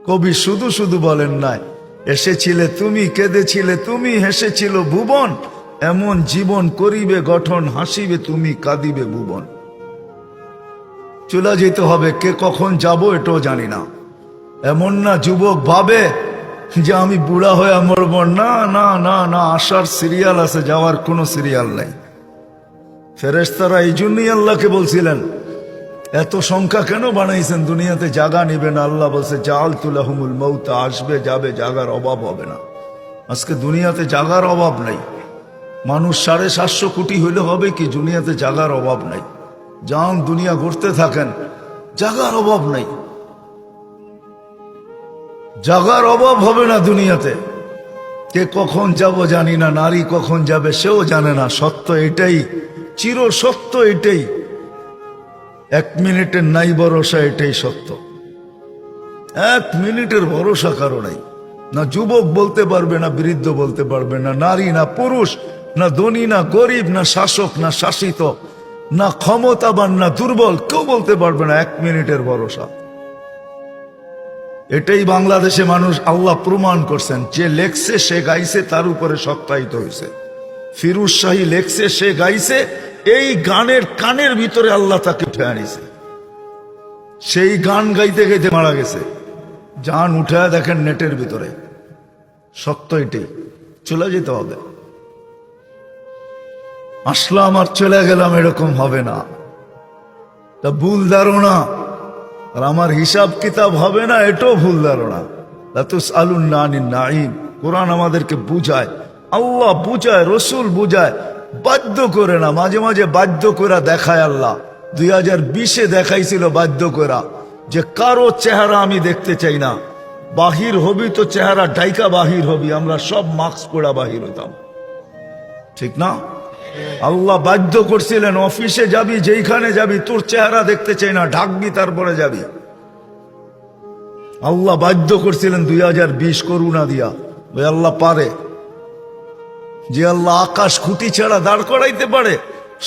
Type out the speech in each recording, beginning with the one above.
কবি শুধু শুধু বলেন নাই, এসেছিলে তুমি, কেঁদেছিলে তুমি, হেসেছিল ভুবন, এমন জীবন করিবে গঠন, হাসিবে তুমি, কাঁদিবে ভুবন। চলে যেতে হবে, কে কখন যাব এটাও জানি না। এমন না যুবক ভাবে যে আমি বুড়া হয়ে মরব, না না না না, আসার সিরিয়াল আছে, যাওয়ার কোনো সিরিয়াল নেই। ফেরেশতারা এই জন্যই আল্লাহকে বলছিলেন, এত সংখ্যা কেন বানাইছেন, দুনিয়াতে জায়গা নিবে না। আল্লাহ বলছে জাআলতু লাহুমুল মাউত, আসবে যাবে, জায়গার অভাব হবে না। আজকে দুনিয়াতে জায়গার অভাব নাই। মানুষ 750 কোটি হইলে হবে কি, দুনিয়াতে জায়গার অভাব নাই। যান দুনিয়া ঘুরতে থাকেন, জায়গার অভাব নাই, জায়গার অভাব হবে না দুনিয়াতে। কে কখন যাব জানি না, নারী কখন যাবে সেও জানে না। সত্য এটাই, চির সত্য এটাই, 1 মিনিটের নাই ভরসা, এটাই সত্য। 1 মিনিটের ভরসা কারো নাই। না যুবক বলতে পারবে, না বৃদ্ধ বলতে পারবে, না নারী না পুরুষ, না ধনী না গরিব, না শাসক না শাসিত, না ক্ষমতাবান না দুর্বল, কেউ বলতে পারবে না 1 মিনিটের ভরসা। এটাই বাংলাদেশে মানুষ আল্লাহ প্রমাণ করছেন। যে লেখছে সে গাইছে, তার উপরে সত্যায়িত হয়েছে। ফিরোজ শাহী লেখছে, সে গাইছে, এই গানের কানের ভিতরে আল্লাহ তাকে উঠে আনিছে। সেই গান গাইতে গাইতে মারা গেছে। জান উঠে দেখেন নেটের ভিতরে, সত্য এটাই। চলে যেতে হবে। আসলাম আর চলে গেলাম, এরকম হবে না। তা ভুল ধারণা, আর আমার হিসাব কিতাব হবে না, এটাও ভুল ধারণা। লাতুসআলুন্না আনিন নাঈম, কোরআন আমাদেরকে বুঝায়, আল্লাহ বুঝায়, রসুল বুঝায়, বাধ্য করে না। মাঝে মাঝে বাধ্য করে দেখায় আল্লাহ। 2020-এ দেখাইছিল বাধ্য করা, যে কারো চেহারা আমি দেখতে চাই না। বাহির হবি তো চেহারা ডাইকা বাহির হবি, আমরা সব মাস্ক পরা বাহির হতাম, ঠিক না? আল্লাহ বাধ্য করছিলেন, অফিসে যাবি, যেইখানে যাবি, তোর চেহারা দেখতে চাই না, ঢাকবি তারপরে যাবি। আল্লাহ বাধ্য করছিলেন 2020 করুণা দিয়া। ওই আল্লাহ পারে, যে আল্লাহ আকাশ খুঁটি ছাড়া দাঁড় করাইতে পারে,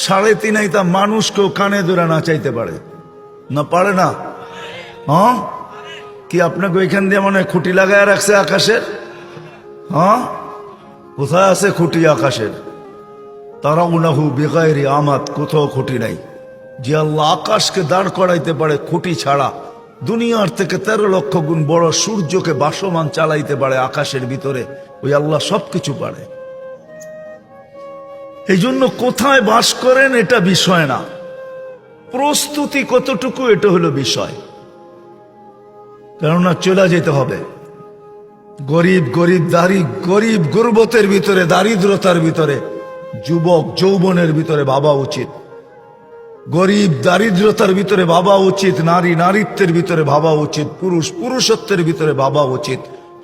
3.5 আইতা মানুষকেও কানে ধরে নাচাইতে পারে না? পারে না? হ্যাঁ, কি আপনাকে ওইখান দিয়ে মনে হয় খুঁটি লাগায় রাখছে আকাশের? হ্যাঁ, কোথায় আছে খুঁটি আকাশের? তারাউনাহু বিগাইরি আমাদ, কোথাও খুঁটি নাই। যে আল্লাহ আকাশকে দাঁড় করাইতে পারে খুঁটি ছাড়া, দুনিয়ার থেকে 13 লক্ষ গুণ বড় সূর্যকে বাসমান চালাইতে পারে আকাশের ভিতরে, ওই আল্লাহ সবকিছু পারে। এই জন্য কোথায় বাস করেন এটা বিষয় না, প্রস্তুতি কতটুকু এটা হলো বিষয়। কেননা চলে যেতে হবে। গরিব গরিব গুরবতের ভিতরে, দারিদ্রতার ভিতরে, যুবক যৌবনের ভিতরে ভাবা উচিত। গরিব দারিদ্রতার ভিতরে ভাবা উচিত, নারী নারীত্বের ভিতরে ভাবা উচিত, পুরুষ পুরুষত্বের ভিতরে ভাবা উচিত,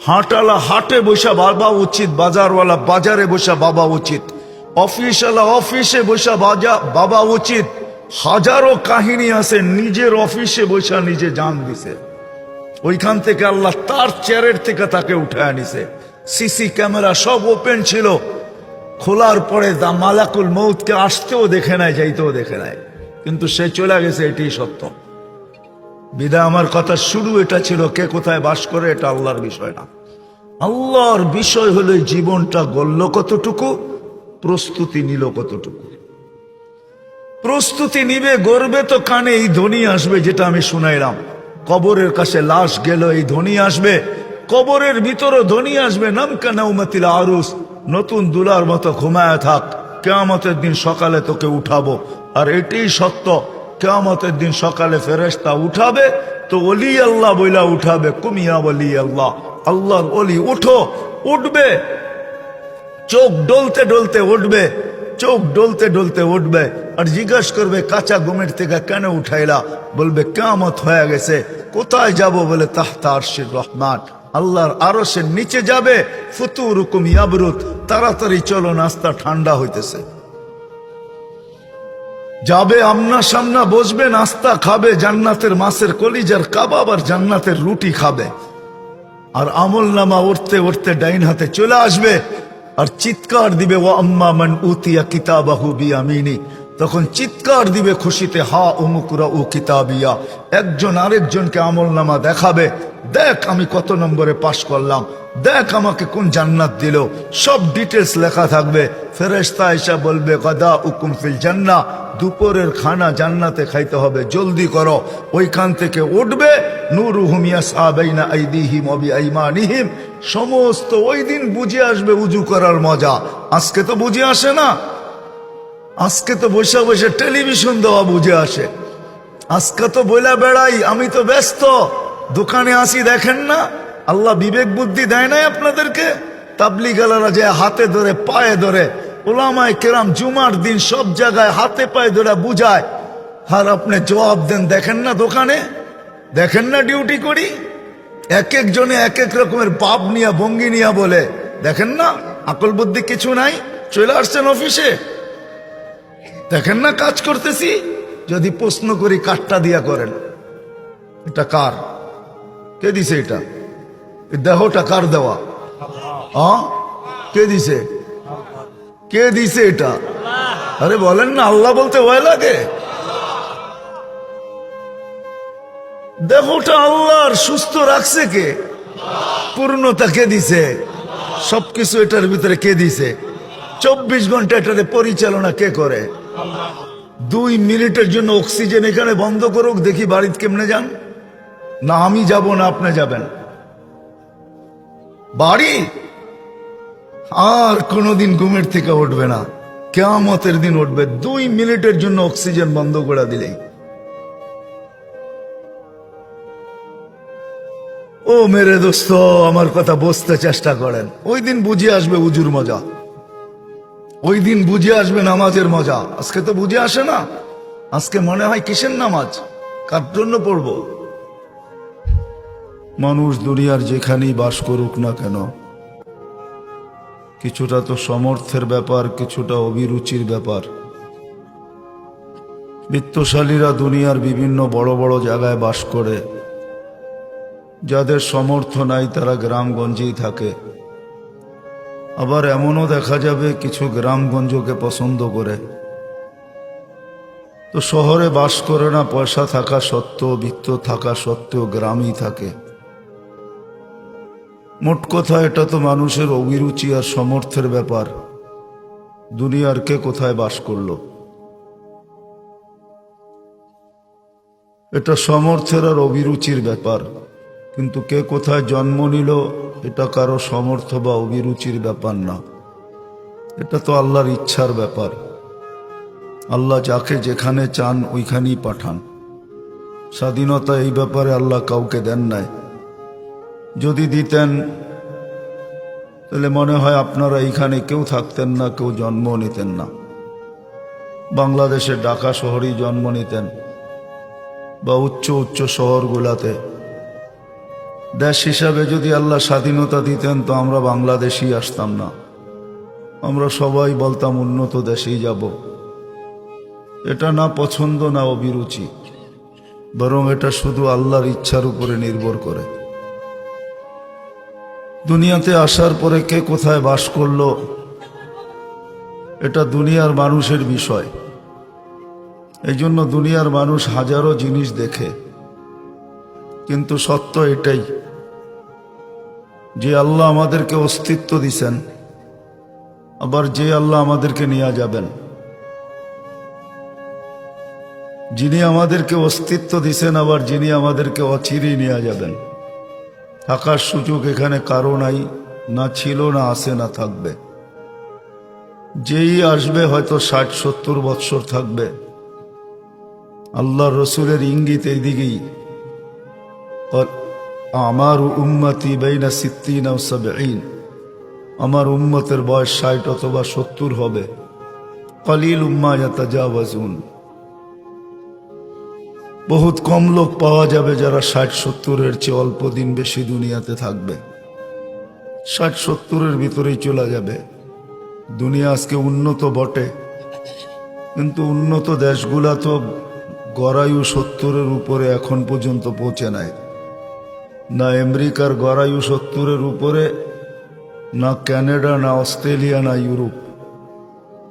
হাটওয়ালা হাটে বসা ভাবা উচিত, বাজারওয়ালা বাজারে বসা ভাবা উচিত, অফিসওয়ালা অফিসে বসা ভাবা উচিত। হাজারো কাহিনী আছে, নিজের অফিসে বসা নিজে জান দিছে, ওইখান থেকে আল্লাহ তার চেয়ারের থেকে তাকে উঠে আনিছে। সিসি ক্যামেরা সব ওপেন ছিল, খোলার পরে দা মালাকুল মউতকে আসতেও দেখে নাই, যাইতেও দেখে নাই, কিন্তু সে চলে গেছে। এটাই সত্য। বিদায় আমার কথা শুরু এটা ছিল, কে কোথায় বাস করে এটা আল্লাহর বিষয় না। আল্লাহর বিষয় হলো জীবনটা গড়ল কতটুকু, প্রস্তুতি নিল কতটুকু। প্রস্তুতি নিবে, গড়বে তো কানে এই ধ্বনি আসবে, যেটা আমি শুনাইলাম। কবরের কাছে লাশ গেল, এই ধ্বনি আসবে। কবরের ভিতরে ধ্বনি আসবে, নামকা নাউমাতিল আরুস, নতুন দুলার মতো ঘুমায় থাক, কিয়ামতের দিন সকালে তোকে উঠাবো। আর এটাই সত্য, কিয়ামতের দিন সকালে ফেরেশতা উঠাবে তো ওলি আল্লাহ বইলা উঠাবে, কুমিয়া ওলি আল্লাহ, আল্লাহর ওলি উঠো, উঠবে। চোখ ডলতে ডলতে উঠবে, চোখ ডলতে ডলতে উঠবে, আর জিজ্ঞাসা করবে কাঁচা ঘুমের থেকে কেন উঠাইলা? বলবে কিয়ামত হয়ে গেছে। কোথায় যাব? বলে তাহতা আরশির রহমান, আল্লাহর আরশের নিচে যাবে। ফুতুরুকুম ইয়াবরুদ, তাড়াতাড়ি চলো, নাস্তা ঠান্ডা হইতেছে। যাবে আমনা সামনা বসবে, নাস্তা খাবে, জান্নাতের মাছের কলিজার কাবাব আর জান্নাতের রুটি খাবে। আর আমল নামা উঠতে উঠতে ডাইন হাতে চলে আসবে, আর চিৎকার দিবে, ওয়া আম্মা মান উতিয়া কিতাবাহু বিয়ামিনি, তখন চিৎকার দিবে খুশিতে, হা উমুকুরা উ কিতাবিয়া। একজন আরেকজনকে আমল নামা দেখাবে, দেখ আমি কত নম্বরে পাশ করলাম, দেখ আমাকে কোন জান্নাত দিল, সব ডিটেলস লেখা থাকবে। ফেরেশতা এসে বলবে গাদা উকুম ফিল জান্নাহ, দুপুরের খানা জান্নাতে খাইতে হবে, জলদি করো। ওইখান থেকে উঠবে, নূরুহুম ইয়াসআ বাইনা আইদিহিম ওয়া বিআইমানিহিম। সমস্ত ওই দিন বুঝে আসবে উজু করার মজা। আজকে তো বুঝে আসে না, আজকে তো বসে বসে টেলিভিশন দেওয়া বুঝে আসে। আজকে তো বইলা বেড়াই আমি তো ব্যস্ত, দোকানে আসি দেখেন না। আল্লাহ বিবেক বুদ্ধি দেয় নাই আপনাদেরকে? তাবলিগালারা যে হাতে ধরে পায়ে ধরে, ওলামায়ে কেরাম জুমার দিন সব জায়গায় হাতে পায়ে ধরে বুঝায়, আর আপনি জবাব দেন দেখেন না দোকানে, দেখেন না ডিউটি করি। এক এক জনে এক এক রকমের পাপ নিয়া ভঙ্গি নিয়া বলে, দেখেন না আকল বুদ্ধি কিছু নাই, চলে আসছেন অফিসে, দেখেন না কাজ করতেছি। যদি প্রশ্ন করি কাঠটা দিয়া করেন, এটা কার, কে দিছে এটা, এই দেহটা কার দেওয়া, কে দিছে, কে দিছে এটা? আরে বলেন না, আল্লাহ বলতে ভয় লাগে? দেহটা আল্লাহর, সুস্থ রাখছে কে? পূর্ণতা কে দিছে? সবকিছু এটার ভিতরে কে দিছে? 24 ঘন্টা এটারে পরিচালনা কে করে? 2 মিনিটের জন্য অক্সিজেন এখানে বন্ধ করুক, দেখি বাড়িতে কেমনে যান। না আমি যাব না আপনি যাবেন বাড়ি, আর কোনোদিন ঘুমের থেকে উঠবে না, কিয়ামতের দিন উঠবে। 2 মিনিটের জন্য অক্সিজেন বন্ধ করে দিলেই। ও মেরে দোস্ত, আমার কথা বুঝতে চেষ্টা করেন। ওই দিন বুঝে আসবে উজুর মজা, ওই দিন বুঝে আসবে নামাজের মজা। আজকে তো বুঝে আসে না। আজকে মনে হয় কিসের নামাজ, কার জন্য পড়ব? মানুষ দুনিয়ার যেখানেই বাস করুক না কেন, কিছুটা তো সমর্থের ব্যাপার, কিছুটা অভিরুচির ব্যাপার। বিত্তশালীরা দুনিয়ার বিভিন্ন বড় বড় জায়গায় বাস করে, যাদের সমর্থ নাই তারা গ্রামগঞ্জেই থাকে। আবার এমনও দেখা যাবে কিছু গ্রামগঞ্জকে পছন্দ করে, তো শহরে বাস করে না, পয়সা থাকা সত্ত্বেও, বিত্ত থাকা সত্ত্বেও গ্রামেই থাকে। মোট কথা এটা তো মানুষের অভিরুচি আর সমর্থের ব্যাপার। দুনিয়ার কে কোথায় বাস করলো, এটা সমর্থের আর অভিরুচির ব্যাপার। কিন্তু কে কোথায় জন্ম নিল এটা কারো সমর্থ বা অভিরুচির ব্যাপার না, এটা তো আল্লাহর ইচ্ছার ব্যাপার। আল্লাহ যাকে যেখানে চান ওইখানেই পাঠান। স্বাধীনতা এই ব্যাপারে আল্লাহ কাউকে দেন নাই। যদি দিতেন তাহলে মনে হয় আপনারা এইখানে কেউ থাকতেন না, কেউ জন্ম নিতেন না। বাংলাদেশের ঢাকা শহরেই জন্ম নিতেন বা উচ্চ উচ্চ শহরগুলাতে। দেশ হিসাবে যদি আল্লাহ স্বাধীনতা দিতেন তো আমরা বাংলাদেশই আসতাম না, আমরা সবাই বলতাম উন্নত দেশেই যাব। এটা না পছন্দ না অভিরুচি, বরং এটা শুধু আল্লাহর ইচ্ছার উপরে নির্ভর করে। দুনিয়াতে আসার পরে কে কোথায় বাস করলো এটা দুনিয়ার মানুষের বিষয়। এই জন্য দুনিয়ার মানুষ হাজারো জিনিস দেখে, কিন্তু সত্য এটাই যে আল্লাহ আমাদেরকে অস্তিত্ব দিছেন, আবার যে আল্লাহ আমাদেরকে নিয়ে যাবেন। যিনি আমাদেরকে অস্তিত্ব দিছেন, আবার যিনি আমাদেরকে অচিরেই নিয়ে যাবেন। থাকার সুযোগ এখানে কারো নাই, না ছিল, না আছে, না থাকবে। যেই আসবে হয়তো 60-70 বৎসর থাকবে। আল্লাহ রসুলের ইঙ্গিত এই দিকেই, আমার উম্মতি বাইনা 60 ও 70, আমার উম্মতের বয়স 60 অথবা 70 হবে। কলিল উম্মা ইয়াতাজাওয়াজুন, বহুত কম লোক পাওয়া যাবে যারা 60-70-এর চেয়ে অল্প দিন বেশি দুনিয়াতে থাকবে। 60-70-এর ভিতরেই চলে যাবে। দুনিয়া আজকে উন্নত বটে, কিন্তু উন্নত দেশগুলা তো গড়ায়ু 70-এর উপরে এখন পর্যন্ত পৌঁছে নাই। না আমেরিকার গড়ায়ু 70-এর উপরে, না কানাডা, না অস্ট্রেলিয়া, না ইউরোপ।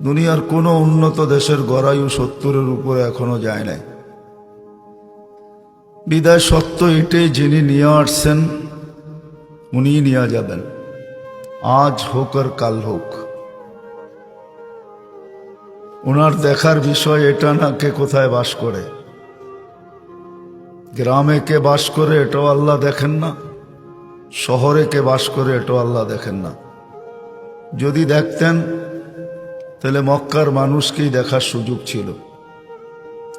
দুনিয়ার কোনো উন্নত দেশের গড়াইও 70-এর উপরে এখনো যায় নাই। বিদায় সত্য এটাই, যিনি নিয়ে আসছেন উনি নিয়ে যাবেন, আজ হোক আর কাল হোক। ওনার দেখার বিষয় এটা না কে কোথায় বাস করে, গ্রামে কে বাস করে এটাও আল্লাহ দেখেন না, শহরে কে বাস করে এটাও আল্লাহ দেখেন না। যদি দেখতেন তাহলে মক্কার মানুষকেই দেখার সুযোগ ছিল,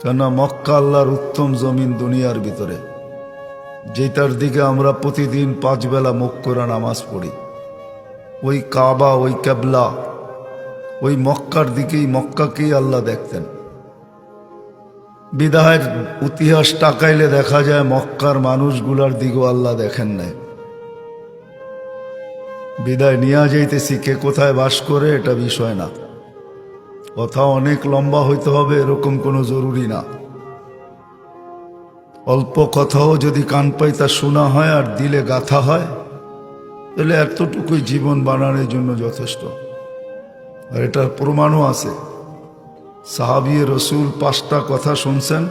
কেননা মক্কা আল্লাহর উত্তম জমিন দুনিয়ার ভিতরে, যেটার দিকে আমরা প্রতিদিন 5 বেলা মুখ করে নামাজ পড়ি। ওই কাবা, ওই কেবলা, ওই মক্কার দিকেই, মক্কাকেই আল্লাহ দেখতেন। বিদায়ের ইতিহাস তাকাইলে দেখা যায় মক্কার মানুষগুলার দিকেও আল্লাহ দেখেন নাই। বিদায় নিয়ে যাইতেছি, কে কোথায় বাস করে এটা বিষয় না, কথা অনেক লম্বা হইতে হবে এরকম কোনো জরুরি না। অল্প কথাও যদি কান পাইতা শোনা হয় আর দিলে গাথা হয়, তাহলে এতটুকুই জীবন বানানোর জন্য যথেষ্ট। আর এটার প্রমাণও আছে। সাহাবী রসুল 5টা কথা শুনছেন,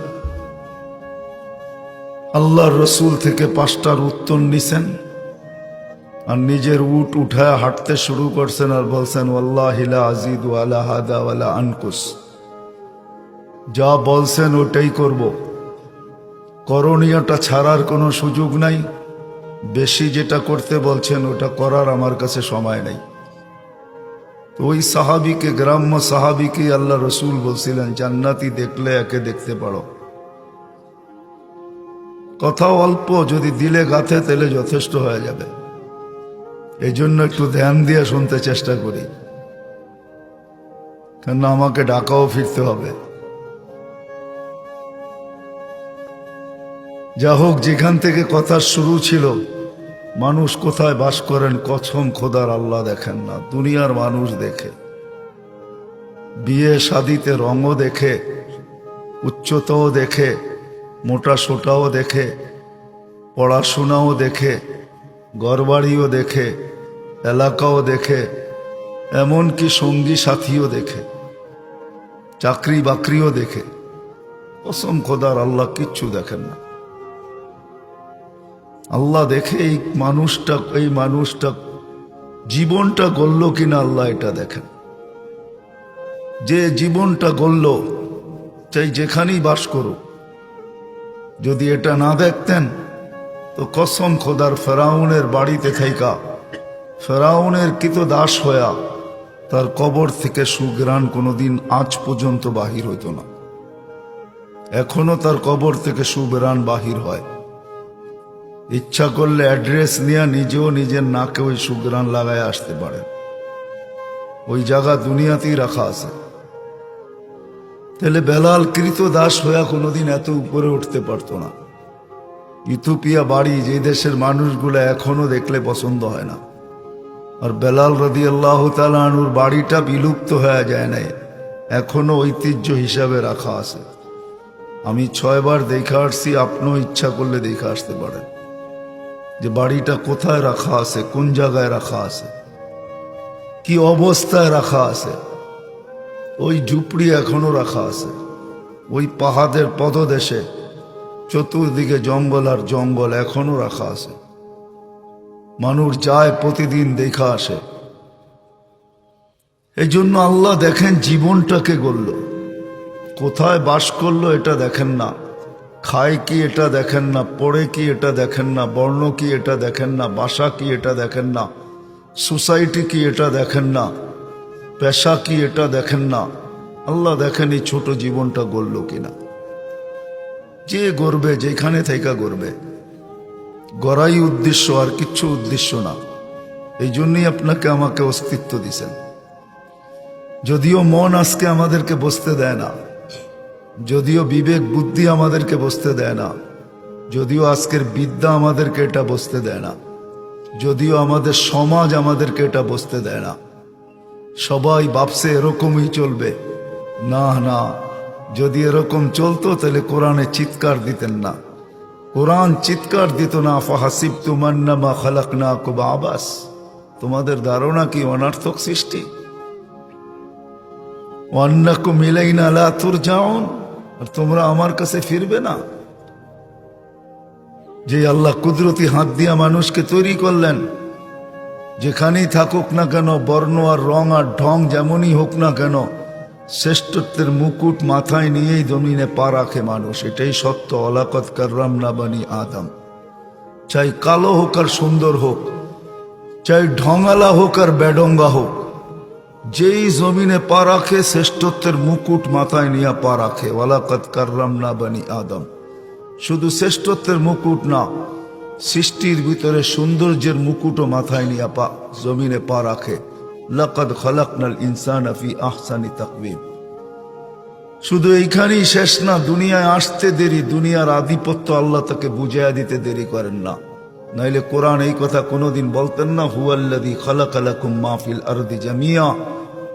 আল্লাহর রসুল থেকে 5টার উত্তর নিছেন, আর নিজের উট উঠায় হাঁটতে শুরু করছেন আর বলছেন ওয়াল্লাহি লা আযীদু আলা হাদা ওয়ালা আনকুস। যা বলছেন ওটাই করব, করণীয়টা ছাড়ার কোনো সুযোগ নাই। বেশি যেটা করতে বলছেন ওটা করার আমার কাছে সময় নেই। ওই সাহাবীকে, গ্রাম্য সাহাবীকে আল্লাহ রসুল বলছিলেন জান্নাতি দেখলে একে দেখতে পারো। কথা অল্প, যদি দিলে গাথে তাহলে যথেষ্ট হয়ে যাবে। এই জন্য একটু ধ্যান দিয়ে শুনতে চেষ্টা করি, কেন আমাকে ঢাকাও ফিরতে হবে। যা হোক, যেখান থেকে কথা শুরু ছিল, মানুষ কোথায় বাস করেন কসম খোদার আল্লাহ দেখেন না, দুনিয়ার মানুষ দেখে। বিয়ে শাদিতে রঙও দেখে, উচ্চতাও দেখে, মোটা সোটাও দেখে, পড়াশোনাও দেখে, ঘরবাড়িও দেখে, এলাকাও দেখে, এমনকি সঙ্গী সাথীও দেখে, চাকরি বাকরিও দেখে। কসম খোদার আল্লাহ কিচ্ছু দেখেন না। আল্লাহ দেখে এই মানুষটা জীবনটা গড়ল কিনা আল্লাহ এটা দেখেন। যে জীবনটা গড়ল, চাই যেখানেই বাস করুক, যদি এটা না দেখতেন তো কসম খোদার ফেরাউনের বাড়িতে থাইকা, ফেরাউনের কৃতদাস হইয়া তার কবর থেকে সুঘ্রাণ কোনোদিন আজ পর্যন্ত বাহির হইত না। এখনো তার কবর থেকে সুঘ্রাণ বাহির হয়। ইচ্ছা করলে অ্যাড্রেস নিয়ে নিজেও নিজের নাকে ওই সুঘ্রাণ লাগায় আসতে পারেন। ওই জায়গা দুনিয়াতেই রাখা আছে। তাহলে বেলাল কৃতদাস হইয়া কোনোদিন এত উপরে উঠতে পারতো না। ইথিওপিয়া বাড়ি, যে দেশের মানুষগুলো এখনো দেখলে পছন্দ হয় না, আর বেলাল রাদিয়াল্লাহু তাআলা আনহুর বাড়িটা বিলুপ্ত হয়ে যায় নাই, এখনো ঐতিহ্য হিসাবে রাখা আছে। আমি 6 বার দেখে আসছি, আপনিও ইচ্ছা করলে দেখে আসতে পারেন যে বাড়িটা কোথায় রাখা আছে, কোন জায়গায় রাখা আছে, কি অবস্থায় রাখা আছে। ওই ঝুপড়ি এখনো রাখা আছে, ওই পাহাড়ের পদদেশে চতুর্দিকে জঙ্গল আর জঙ্গল এখনো রাখা আছে। মানুষ যায় প্রতিদিন দেখা আসে। এই জন্য আল্লাহ দেখেন জীবনটাকে গড়ল, কোথায় বাস করলো এটা দেখেন না, খায় কি এটা দেখেন না, পড়ে কি এটা দেখেন না, বর্ণ কি এটা দেখেন না, ভাষা কি এটা দেখেন না, সোসাইটি কি এটা দেখেন না, পেশা কি এটা দেখেন না। আল্লাহ দেখেন এই ছোট জীবনটা গড়ল কিনা। যে গড়বে, যেখানে থেকে গড়বে, গড়াই উদ্দেশ্য, আর কিচ্ছু উদ্দেশ্য না। এই জন্যই আপনাকে আমাকে অস্তিত্ব দিছেন। যদিও মন আজকে আমাদেরকে বসতে দেয় না, যদিও বিবেক বুদ্ধি আমাদেরকে বসতে দেয় না, যদিও আজকের বিদ্যা আমাদেরকে এটা বসতে দেয় না, যদিও আমাদের সমাজ আমাদেরকে এটা বসতে দেয় না। সবাই ভাবছে এরকমই চলবে। না না, যদি এরকম চলতো তাহলে কোরআনে চিৎকার দিতেন না। কোরআন চিৎকার দিত না, ফাহাসিবতুম আন্নামা খালাকনাকুম আবাস। তোমাদের ধারণা কি অনার্থক সৃষ্টি? ওয়ান্নাকুম ইলাইনা লা তুরজাউন, আর তোমরা আমার কাছে ফিরবে না। যে আল্লাহ কুদরতি হাত দিয়া মানুষকে তৈরি করলেন, যেখানেই থাকুক না কেন, বর্ণ আর রং আর ঢং যেমনই হোক না কেন, শ্রেষ্ঠত্বের মুকুট মাথায় নিয়েই জমিনে পা রাখে মানুষ। এটাই সত্য। ওয়ালাকাদ কাররামনা বানি আদম। চাই কালো হোক আর সুন্দর হোক, চাই ঢঙালা হোক আর বেডঙ্গা হোক, যেই জমিনে পা রাখে শ্রেষ্ঠত্বের মুকুট মাথায় নিয়ে পা রাখে। ওয়ালাকাদ কাররামনা বানি আদম। শুধু শ্রেষ্ঠত্বের মুকুট না, সৃষ্টির ভিতরে সৌন্দর্যের মুকুটও মাথায় নিয়ে জমিনে পা রাখে। লাকাদ খালাকনাল ইনসানা ফি আহসানি তাকওয়িম। শুধু এইখানেই শেষ না, দুনিয়ায় আসতে দেরি, দুনিয়ার আধিপত্য আল্লাহ তাকে বুঝাইয়া দিতে দেরি করেন না। নাইলে কোরআন এই কথা কোনোদিন বলতেন না, হুয়াল্লাযী খালাকা লাকুম মা ফিল আরদি জামিয়া।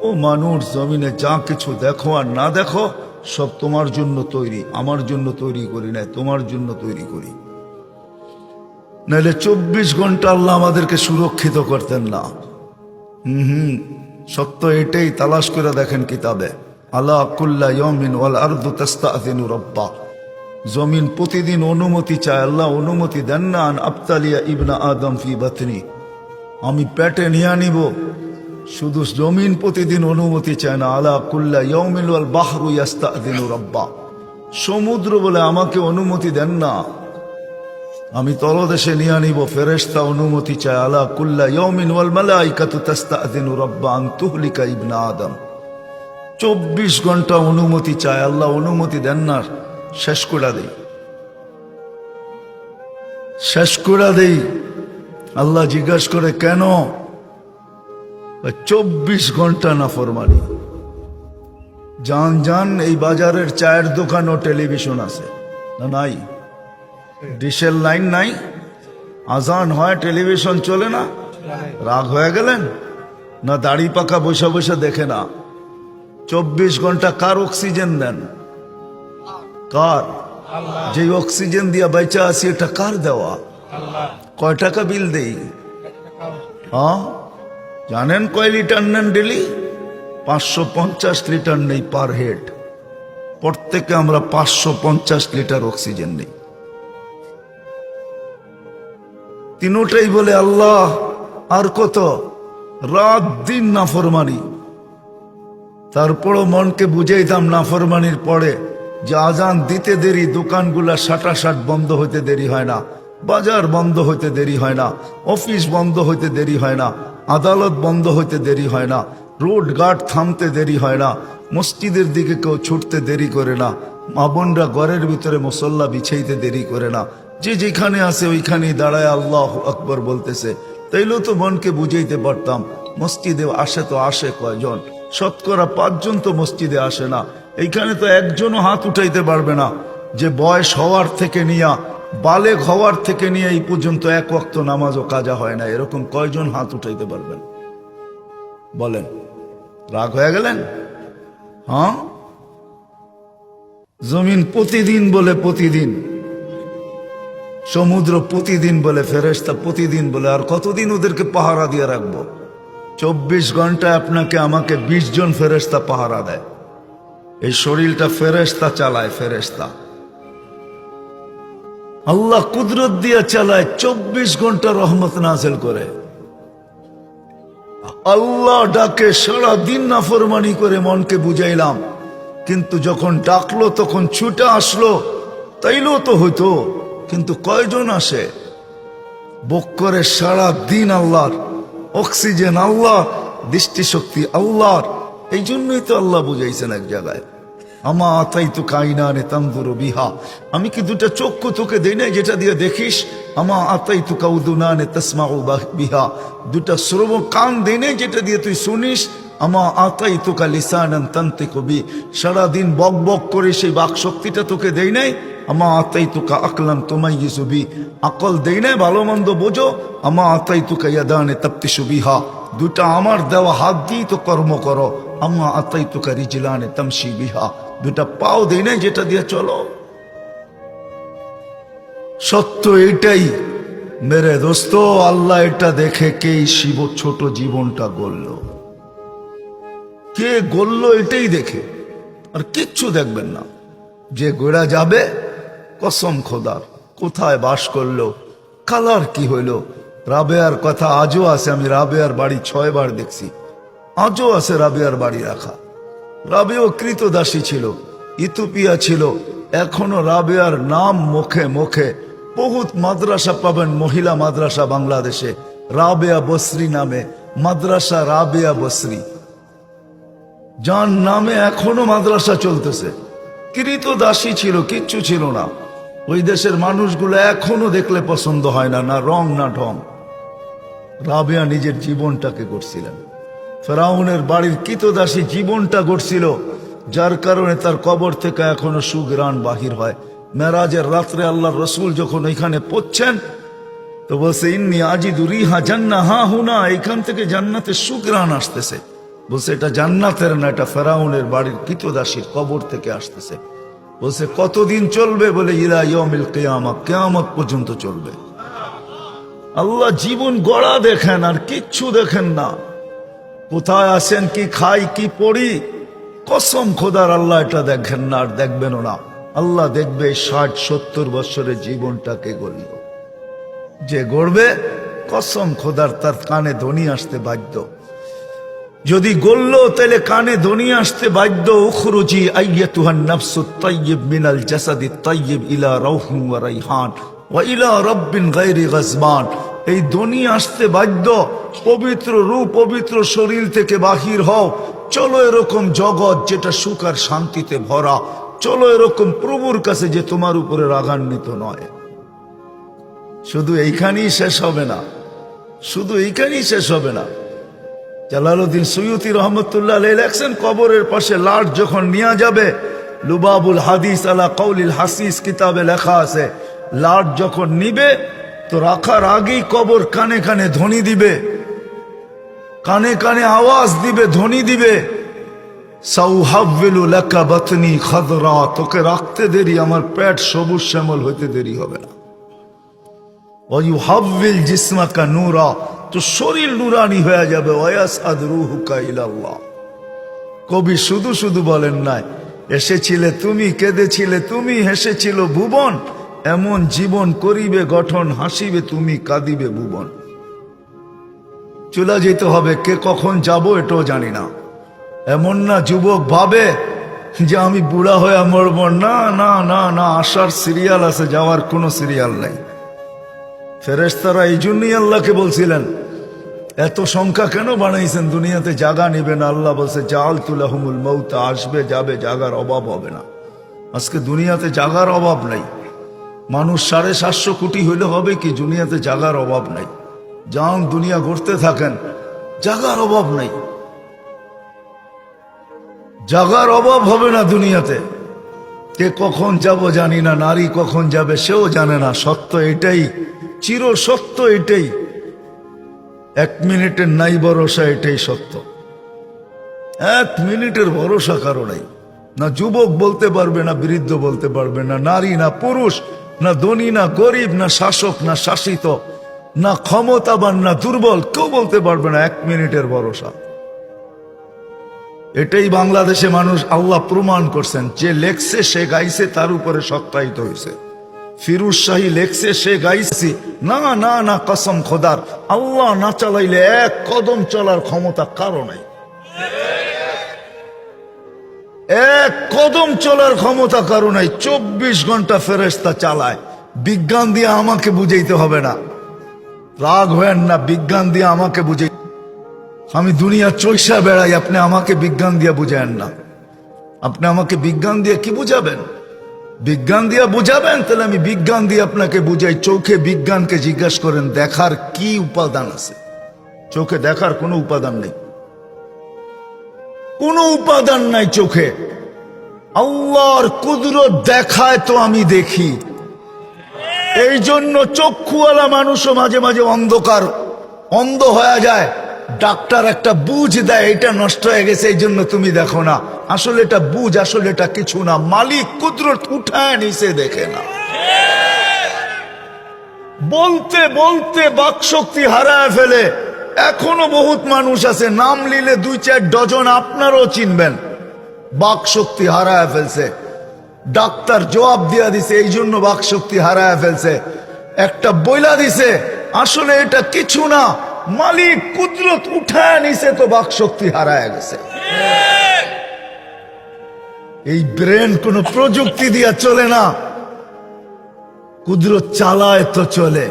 ও মানুষ, জমিনে যা কিছু দেখো আর না দেখো সব তোমার জন্য তৈরি, আমার জন্য তৈরি করি নাই, তোমার জন্য তৈরি করি। নাইলে 24 ঘন্টা আল্লাহ আমাদেরকে সুরক্ষিত করতেন না। সত্য এটাই, তালাশ করে দেখেন কিতাবে। আলা কুল্লা ইয়াউমিন ওয়াল আরদু তাস্তাযিনু রাব্বা। জমিন প্রতিদিন অনুমতি চায়। আল্লাহ অনুমতি দেন না, আন আবতালিয়া ইবনা আদম ফি বাতনি, আমি পেটে নিয়ে নিব। শুধু জমিন প্রতিদিন অনুমতি চায় না। আলা কুল্লা ইয়াউমিন ওয়াল বাহরু ইয়াস্তাযিনু রাব্বা। সমুদ্র বলে আমাকে অনুমতি দেন না, আমি তলদেশে নিয়ে নিব। ফেরেশতা অনুমতি চায়। আলা কুল্লা ইয়াউমিন ওয়াল মালাইকাতু তাস্তাযিনু রাব্বা আন তুহলিকা ইবনা আদম। 24 ঘন্টা অনুমতি চায়। আল্লাহ অনুমতি দেন না, শেষ করে দেই, শেষ করে দেই। আল্লাহ জিজ্ঞাসা করে কেন? 24 ঘন্টা নাফরমানি। জান জান, এই বাজারের চায়ের দোকান ও টেলিভিশন আছে না? নাই। ডিশের লাইন নাই, আজান হয়, টেলিভিশন চলে না। রাগ হয়ে গেলেন না? দাড়ি পাকা বসে বসে দেখে না। 24 ঘন্টা কার অক্সিজেন দেন? কার? যে অক্সিজেন দিয়া বেঁচে আছি, এটা কার দেওয়া? কয় টাকা বিল দেই? হ্যাঁ, জানেন কয় লিটার নেন ডেলি? 550 লিটার নেই পার হেড। প্রত্যেকে আমরা 550 লিটার অক্সিজেন নেই। তিনোটাই বলে আল্লাহ আর কত? রাত দিন নাফরমানি। তারপরও মনকে বুঝাইতাম নাফরমানির পরে যে আজান দিতে দেরি, দোকানগুলা সাটাসাট বন্ধ হইতে দেরি হয় না, বাজার বন্ধ হইতে দেরি হয় না, অফিস বন্ধ হইতে দেরি হয় না, আদালত বন্ধ হইতে দেরি হয় না, রোড ঘাট থামতে দেরি হয় না, মসজিদের দিকে কেউ ছুটতে দেরি করে না, মা বোনরা ঘরের ভিতরে মুসল্লা বিছাইতে দেরি করে না। যে যেখানে আছে ওইখানেই দাঁড়ায় আল্লাহ আকবর বলতেছে। তাইলেও তো মনকে বুঝাইতে পারতাম, মসজিদে আসে তো আসে কয়জন? শতকরা 5 জন তো মসজিদে আসে না। এইখানে তো একজনও হাত উঠাইতে পারবে না যে বয়স হওয়ার থেকে নিয়া, বালেগ হওয়ার থেকে নিয়ে এই পর্যন্ত এক ওয়াক্ত নামাজও কাজা হয় না। এরকম কয়জন হাত উঠাইতে পারবেন বলেন? রাগ হয়ে গেলেন? হ্যাঁ, জমিন প্রতিদিন বলে প্রতিদিন, সমুদ্র প্রতিদিন বলে, ফেরেশতা প্রতিদিন বলে। আর কতদিন ওদেরকে পাহারা দিয়ে রাখবো? 24 ঘন্টায় আপনাকে আমাকে 20 জন ফেরেশতা পাহারা দেয়। এই শরীরটা ফেরেশতা চালায়, ফেরেশতা। আল্লাহ কুদরত দিয়ে চালায়, 24 ঘন্টা রহমত নাযিল করে। আল্লাহ ডাকে, সারা দিন নাফরমানি করে মনকে বুঝাইলাম, কিন্তু যখন ডাকলো তখন ছুটে আসলো। তাইলেও তো হইতো, কিন্তু কয়জন আসে? বক্করে সারা দিন আল্লাহর, অক্সিজেন আল্লাহর, দৃষ্টিশক্তি আল্লাহর। এই জন্যই তো আল্লাহ বুঝাইছেন এক জায়গায়, আমা আতাইতুকা আইনানে তানজুরু বিহা। আমি কি দুটা চক্ষু তোকে দেই নাই যেটা দিয়ে দেখিস? আমা আতাইতুকা উদুনানে তাসমাউ বিহা। দুটা শ্রবণ কান দেই নাই যেটা দিয়ে তুই শুনিস? আমা আতাইতুকা লিসানান তানতিকু বি। সারাদিন বক বক করে সেই বাক শক্তিটা তোকে দেই নাই? আমা আতাইতুকা আকলান তুমাইয়িজু বি। আকল দেই নাই, ভালো মন্দ বোঝো? আমা আতাইতুকা ইয়াদানে তাবতিশু বিহা। দুটা আমার দেওয়া হাত দিয়ে তো কর্ম করো। আমা আতাইতুকা রিজলানে তামশি বিহা। দুটা পাও দেই নাই যেটা দিয়ে চলো। সত্য এটাই মেরে দোস্ত। আল্লাহ এটা দেখে কেই শিব ছোট জীবনটা গড়ল। কে গড়ল এটাই দেখে, আর কিচ্ছু দেখবেন না। যে গোড়া যাবে, কসম খোদার, কোথায় বাস করলো, কালার কি হইল। রাবেয়ার কথা আজও আছে, আমি রাবেয়ার বাড়ি 6 বার দেখছি, আজও আছে রাবেয়ার বাড়ি রাখা। রাবেও কৃতদাসী ছিল, ইথিওপিয়া ছিল, এখনো রাবেয়ার নাম মুখে মুখে। বহুত মাদ্রাসা পাবেন, মহিলা মাদ্রাসা বাংলাদেশে, রাবেয়া বসরি নামে মাদ্রাসা, রাবেয়া বসরি, যার নামে এখনো মাদ্রাসা চলতেছে। কৃতদাসী ছিল, কিচ্ছু ছিল না। ওই দেশের মানুষগুলো এখনো দেখলে পছন্দ হয় না, না রং না ঢং। রাবেয়া নিজের জীবনটাকে গড়ছিলেন, ফেরাউনের বাড়ির কৃতদাসী জীবনটা গড়ছিল, যার কারণে তার কবর থেকে এখনো সুঘ্রাণ বাহির হয়। মেরাজের রাত্রে আল্লাহর রসুল যখন এখানে পড়ছেন তো বলছে, ইন্নি আজিদু রিহা জান্নাহ হা হুনা, এখান থেকে জান্নাতের সুঘ্রাণ আসতেছে। বলছে এটা জান্নাতের না, এটা ফেরাউনের বাড়ির কৃতদাসীর কবর থেকে আসতেছে। বলছে কতদিন চলবে? বলে ইলা ইয়াউমিল কিয়ামা, কিয়ামত পর্যন্ত চলবে। আল্লাহ জীবন গড়া দেখেন, আর কিচ্ছু দেখেন না। কোথায় আসেন, কি খাই, কি পড়ি, কসম খোদার আল্লাহ এটা দেখেন না, আর দেখবেনও না। আল্লাহ দেখবে 60-70 বছরের জীবনটাকে গড়ল। যে গড়বে, কসম খোদার তার কানে ধ্বনি আসতে বাধ্য। যদি গড়ল তাহলে কানে ধ্বনি আসতে বাধ্য, উখরুজি আইয়াতুহান নাফসুত তাইয়্যিব মিনাল জাসাদিত তাইয়্যিব ইলা রাউহিন ওয়া রাইহান ওয়া ইলা রাব্বিন গায়রি গাজবান। এই ধ্বনি আসতে বাধ্য, পবিত্র রূপ পবিত্র শরীর থেকে বাহির হও। চলো এরকম জগৎ যেটা সুখ আর শান্তিতে ভরা, চলো এরকম প্রভুর কাছে যে তোমার উপরে রাগান্বিত নয়। শুধু এইখানেই শেষ হবে না, শুধু এইখানেই শেষ হবে না। জালালউদ্দিন সুয়ুতি রহমতুল্লাহ আলাইহি লেখছেন, কবরের পাশে লাশ যখন নিয়ে যাবে, লুবাবুল হাদিস আলা কাউলিল হাসিস কিতাবে লেখা আছে, লাশ যখন নিবে তো রাখার আগেই কবর কানে কানে ধ্বনি দিবে, কানে কানে আওয়াজ দিবে, ধ্বনি দিবে, সাউহাব্বিলু লাকা বাতনি খাদরা, তোকে রাখতে দেরি, আমার পেট সবুজ শ্যামল হইতে দেরি হবে না। ওয়ায়ুহাব্বিল জিসমাকা নূরা, তো শরীর নুরানি হয়ে যাবে। ওয়ায়াসআদ রূহুকা ইলাল্লাহ। কবি শুধু শুধু বলেন নাই, এসেছিলে তুমি, কেঁদেছিলে তুমি, হেসেছিল ভুবন, এমন জীবন করিবে গঠন, হাসিবে তুমি, কাঁদিবে ভুবন। চলে যেতে হবে, কে কখন যাব এটাও জানি না। এমন না যুবক ভাবে যে আমি বুড়া হয়ে মরব, না না না না, আসার সিরিয়াল আছে, যাওয়ার কোনো সিরিয়াল নাই। ফেরেশতারা এই জন্যই আল্লাহকে বলছিলেন, এত সংখ্যা কেন বানাইছেন, দুনিয়াতে জায়গা নিবে না। আল্লাহ বলছে জাআলতু লাহুমুল মাউত, আসবে যাবে, জায়গার অভাব হবে না। আজকে দুনিয়াতে জায়গার অভাব নাই। মানুষ 750 কোটি হইলে হবে কি, দুনিয়াতে জায়গার অভাব নাই। যান দুনিয়া ঘুরতে থাকেন, জায়গার অভাব নাই, জায়গার অভাব হবে না দুনিয়াতে। কে কখন যাব জানি না, নারী কখন যাবে সেও জানে না। সত্য এটাই, চির সত্য এটাই, 1 মিনিটের নাই ভরসা, এটাই সত্য। 1 মিনিটের ভরসা কারো নাই। না যুবক বলতে পারবে, না বৃদ্ধ বলতে পারবে, না নারী না পুরুষ, না ধনী না গরিব, না শাসক না শাসিত, না ক্ষমতাবান না দুর্বল, কেউ বলতে পারবে না 1 মিনিটের ভরসা। এটাই বাংলাদেশে মানুষ আল্লাহ প্রমাণ করছেন। যে লেখছে সে গাইছে, তার উপরে সত্যায়িত হয়েছে। ফিরোজ শাহী লেখছে, সে গাইছি, না না না, কসম খোদার, আল্লাহ না চালাইলে 1 কদম চলার ক্ষমতা কারো নাই। 1 কদম চলার ক্ষমতা কারো নাই। 24 ঘন্টা ফেরেশতা চালায়। বিজ্ঞান দিয়ে আমাকে বুঝাইতে হবে না, রাগ হয়েন না, বিজ্ঞান দিয়ে আমাকে বুঝাই। আমি দুনিয়া চৈষা বেড়াই, আপনি আমাকে বিজ্ঞান দিয়ে বুঝায়েন না। আপনি আমাকে বিজ্ঞান দিয়ে কি বুঝাবেন? বিজ্ঞান দিয়ে বুঝাবেন তাহলে আমি বিজ্ঞান দিয়ে আপনাকে বুঝাই। চোখে বিজ্ঞানকে জিজ্ঞাসা করেন দেখার কি উপাদান আছে। চোখে দেখার কোনো উপাদান নেই, কোনো উপাদান নাই চোখে। আল্লাহর কুদরত দেখায় তো আমি দেখি। এই জন্য চক্ষুওয়ালা মানুষও মাঝে মাঝে অন্ধ হয়ে যায়। ডাক্তার একটা বুঝ দেয়, এটা নষ্ট হয়ে গেছে এই জন্য তুমি দেখো না। আসলে এটা বুঝ, আসলে এটা কিছু না, মালিক কুদরত উঠায় নিচে দেখে না। বলতে বলতে বাকশক্তি হারায় ফেলে। এখনো বহুত মানুষ আছে, নাম নিলে 2-4 ডজন আপনারও চিনবেন, বাক শক্তি হারায় ফেলছে। ডাক্তার জবাব দিয়া দিছে এই জন্য বাক শক্তি হারায় ফেলছে। একটা বইলা দিছে আসলে এটা কিছু না, মালিক কুদরত উঠায় নিছে তো বাক শক্তি হারায় গেছে। এই ব্রেন কোন প্রযুক্তি দিয়া চলে না, কুদরত চালায় তো চলে।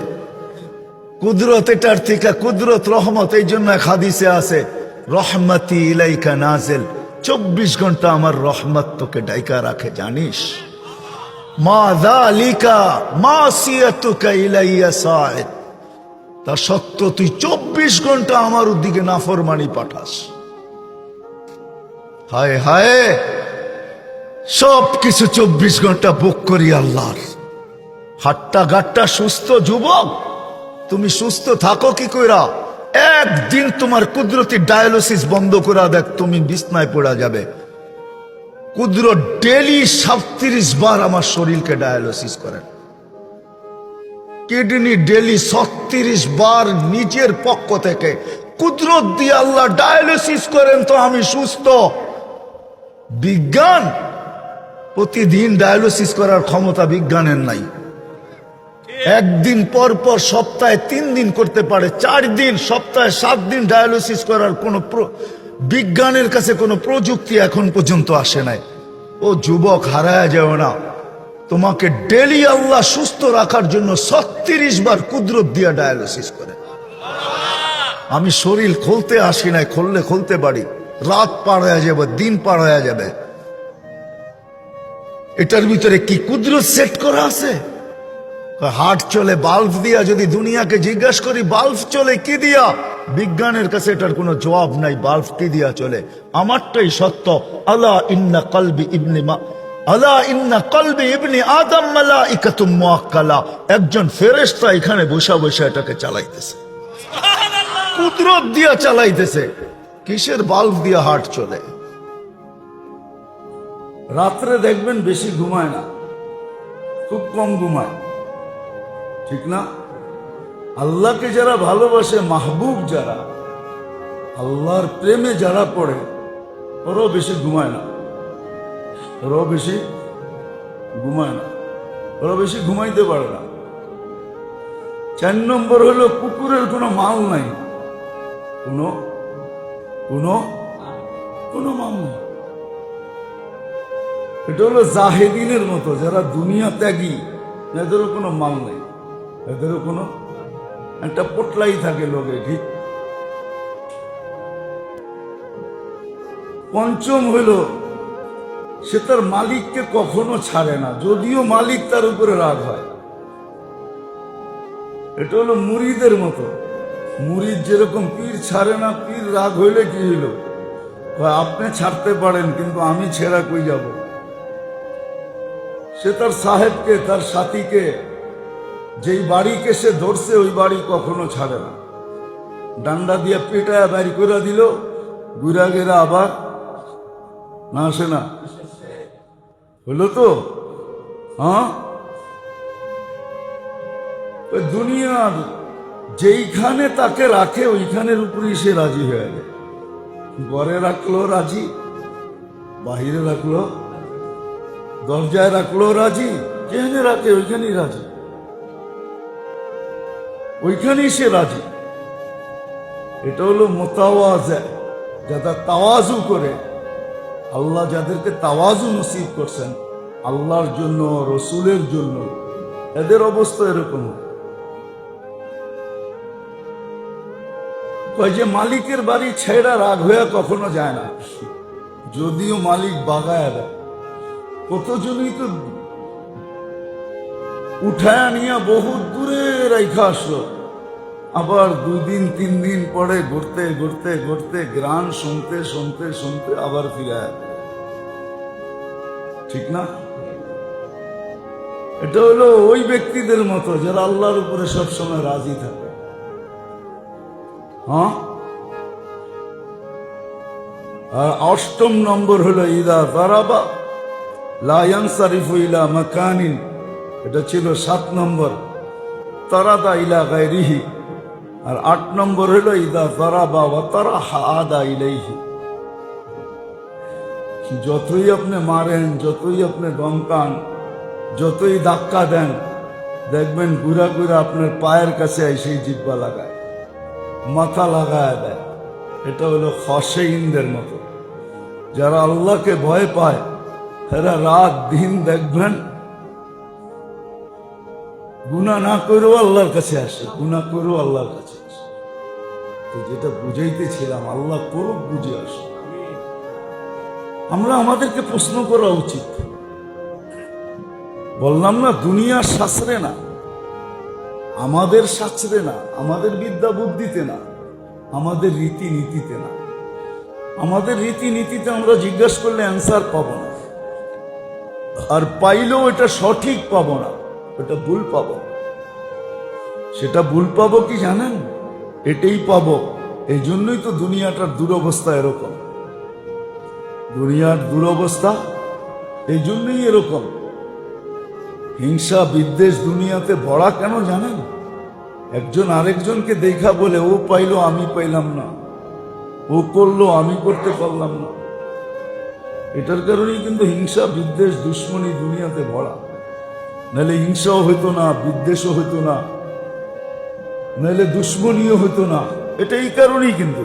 কুদরত এটার থেকে কুদরত রহমত। এই জন্য এক হাদিসে আছে রহমতি ইলাইকা নাজিল, 24 ঘন্টা আমার রহমত তোকে ডাইকা রাখে জানিস। মা যালিকা মাসিয়াতুকা ইলাইয়া সাইদ, তা সত্য তুই 24 ঘন্টা আমার দিকে নাফরমানি পাঠাস। হায় হায়, সব কিছু 24 ঘন্টা বুক করি আল্লাহর। হাট্টা গাট্টা সুস্থ যুবক, তুমি সুস্থ থাকো কি কইরা? একদিন তোমার কুদরতি ডায়ালিসিস বন্ধ করা দেখ, তুমি বিছনায় পড়া যাবে। কুদরত ডেলি 37 বার আমার শরীরকে ডায়ালিসিস করেন। কিডনি ডেলি 36 বার নিজের পক্ষ থেকে কুদরত দিয়ে আল্লাহ ডায়ালিসিস করেন, তো আমি সুস্থ। বিজ্ঞান প্রতিদিন ডায়ালিসিস করার ক্ষমতা বিজ্ঞানের নাই। একদিন পর পর সপ্তাহে 3 দিন করতে পারে, 4 দিন, সপ্তাহে 7 দিন ডায়ালিসিস করার কোন বিজ্ঞানের কাছে কোনো প্রযুক্তি এখন পর্যন্ত আসে নাই। ও যুবক, হারায় যাও না, তোমাকে ডেলি আল্লাহ সুস্থ রাখার জন্য 36 বার কুদরত দিয়া ডায়ালিসিস করে। আমি শরীর খুলতে আসি নাই, খুললে খুলতে পারি, রাত পার হয়ে যাবে, দিন পার হয়ে যাবে। এটার ভিতরে কি কুদরত সেট করা আছে? হার্ট চলে বাল্ব দিয়া। যদি দুনিয়াকে জিজ্ঞাসা করি বাল্ব চলে কি দিয়া, বিজ্ঞানের কাছে এটার কোনো জবাব নাই, বাল্ব কি দিয়া চলে। আমারটাই সত্য। আলা ইন্না কলবি ইবনি আদম মালাইকাতুম মুআক্কালা, একজন ফেরেশতা এখানে বসা বসা এটাকে চালাইতেছে, কুদরত দিয়া চালাইতেছে। কিসের বাল্ব দিয়া হার্ট চলে? রাত্রে দেখবেন বেশি ঘুমায় না, খুব কম ঘুমায়, ঠিক না? আল্লাহকে যারা ভালোবাসে, মাহবুব যারা, আল্লাহর প্রেমে যারা পড়ে, ওরাও বেশি ঘুমায় না, ওরাও বেশি ঘুমায় না, ওরা বেশি ঘুমাইতে পারে না। 4 নম্বর হলো কুকুরের কোনো মাল নাই, কোনো মাল নাই। এটা হলো জাহেদিনের মতো, যারা দুনিয়া ত্যাগী, এদেরও কোনো মাল নেই, এদেরও কোনো একটা পোটলাই থাকে লোকে, ঠিক। 5ম হইল সে তার মালিককে কখনো ছাড়ে না, যদিও মালিক তার উপরে রাগ হয়। এটা হলো মুরিদের মতো। মুরিদ যেরকম পীর ছাড়ে না, পীর রাগ হইলে কি হইল, আপনি ছাড়তে পারেন কিন্তু আমি ছেড়া কই যাব। সে তার সাহেবকে, তার সাথীকে, যেই বাড়িকে সে ধরছে ওই বাড়ি কখনো ছাড়ে না। ডান্ডা দিয়ে পেটায় বাড়ি করে দিল, ঘুরা গেরা আবার না আসে না, হলো তো। হ্যাঁ, দুনিয়ার যেইখানে তাকে রাখে ওইখানের উপরেই সে রাজি হয়ে যায়। ঘরে রাখলো রাজি, বাহিরে রাখলো, দরজায় রাখলো রাজি, যেখানে রাখে ওইখানেই রাজি, ওইখানেই সে রাজি। এটা হলো মুতাওয়াজা, যারা তাওয়াজু করে। আল্লাহ যাদেরকে তাওয়াজু নসিব করছেন আল্লাহর জন্য, রসুলের জন্য, এদের অবস্থা এরকম। যে মালিকের বাড়ি ছেড়া রাগ হয়ে কখনো যায় না, যদিও মালিক বাগায় দেয়। কতজনই তো উঠায় নিয়ে বহুত দূরে রেখা আসলো, আবার 2 দিন 3 দিন পরে ঘুরতে ঘুরতে ঘুরতে গান শুনতে শুনতে শুনতে আবার ফিরে, ঠিক না? এটা হলো ওই ব্যক্তিদের মতো যারা আল্লাহর উপরে সবসময় রাজি থাকে। হ্যাঁ, আর 8ম নম্বর হলো ইদা যারাবা লা ইয়ানসারিফু ইলা মাকানিন, এটা ছিল 7 নম্বর। তারাদা ইলা গায়রিহি, আর 8 নম্বর হলো ইদা যারাবা ওয়া তারাহা আদা ইলাইহি। যতই আপনি মারেন, যতই আপনি দমকান, যতই ধাক্কা দেন, দেখবেন ঘুরা ঘুরা আপনার পায়ের কাছে এসে জিব্বা লাগায়, মাথা লাগায় দেয়। এটা হলো খশেইনদের মতো। যারা আল্লাহকে ভয় পায় এরা রাত দিন দেখবেন গুনাহ না করেও আল্লাহর কাছে আসে, গুনাহ করেও আল্লাহর কাছে আসে। তো যেটা বুঝাইতেছিলাম, আল্লাহ করুক, বুঝে আসে। আমরা আমাদেরকে প্রশ্ন করা উচিত। বললাম না, দুনিয়ার শাস্ত্রে না, আমাদের শাস্ত্রে না, আমাদের বিদ্যা বুদ্ধিতে না, আমাদের রীতিনীতিতে না। আমাদের রীতিনীতিতে আমরা জিজ্ঞাসা করলে অ্যান্সার পাবো না, আর পাইলেও এটা সঠিক পাবো না, এটা ভুল পাবো। সেটা ভুল পাবো কি জানেন? এটাই পাবো। এই জন্যই তো দুনিয়াটার দুরবস্থা এরকম। দুনিয়ার দুরবস্থা এই জন্যই এরকম। হিংসা বিদ্বেষ দুনিয়াতে ভরা কেন জানেন? একজন আরেকজনকে দেখা বলে, ও পাইলো আমি পাইলাম না, ও করলো আমি করতে পারলাম না। এটার কারণেই কিন্তু হিংসা বিদ্বেষ দুশ্মনী দুনিয়াতে ভরা। নাহলে হিংসাও হইতো না, বিদ্বেষও হইতো না, নাহলে দুশ্মনীও হইতো না। এটা এই কারণেই কিন্তু।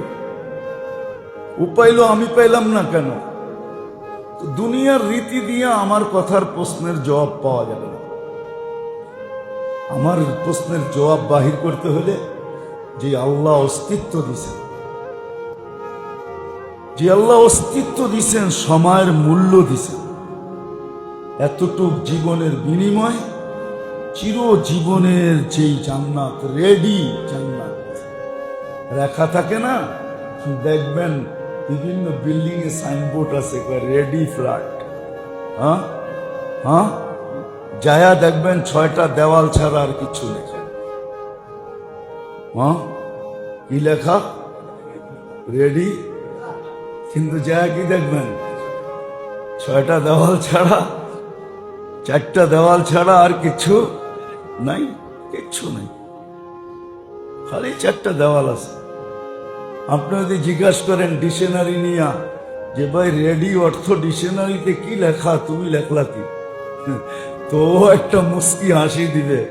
ও পাইলো আমি পাইলাম না কেন? দুনিয়ার রীতি দিয়ে আমার কথার প্রশ্নের জবাব পাওয়া যাবে না। আমার প্রশ্নের জবাব বাহির করতে হলে যে আল্লাহ অস্তিত্ব দিছেন, যে আল্লাহ অস্তিত্ব দিছেন, সময়ের মূল্য দিছেন, এতটুক জীবনের বিনিময় চিরজীবনের যেই জান্নাত, রেডি জান্নাত রেখা থাকে না, দেখবেন বিভিন্ন বিল্ডিং এ সাইনবোর্ড আছে রেডি ফ্ল্যাট। হ্যাঁ হ্যাঁ, যায়া দেখবেন 6টা দেওয়াল ছাড়া আর কিছু লেখা। হ্যাঁ, কি লেখা? রেডি। কিন্তু যায়া কি দেখবেন? 6টা দেওয়াল ছাড়া, 4টা দেওয়াল ছাড়া আর কিছু নাই, কিচ্ছু নাই, খালি 4টা দেওয়াল আছে। আপনি যদি জিজ্ঞাসা করেন ডিকশনারি নিয়া যে ভাই রেডি অর্থ ডিকশনারিতে কি লেখা, তুমি লেখলা কি? তো ও একটা মুস্কি হাসি দিবে।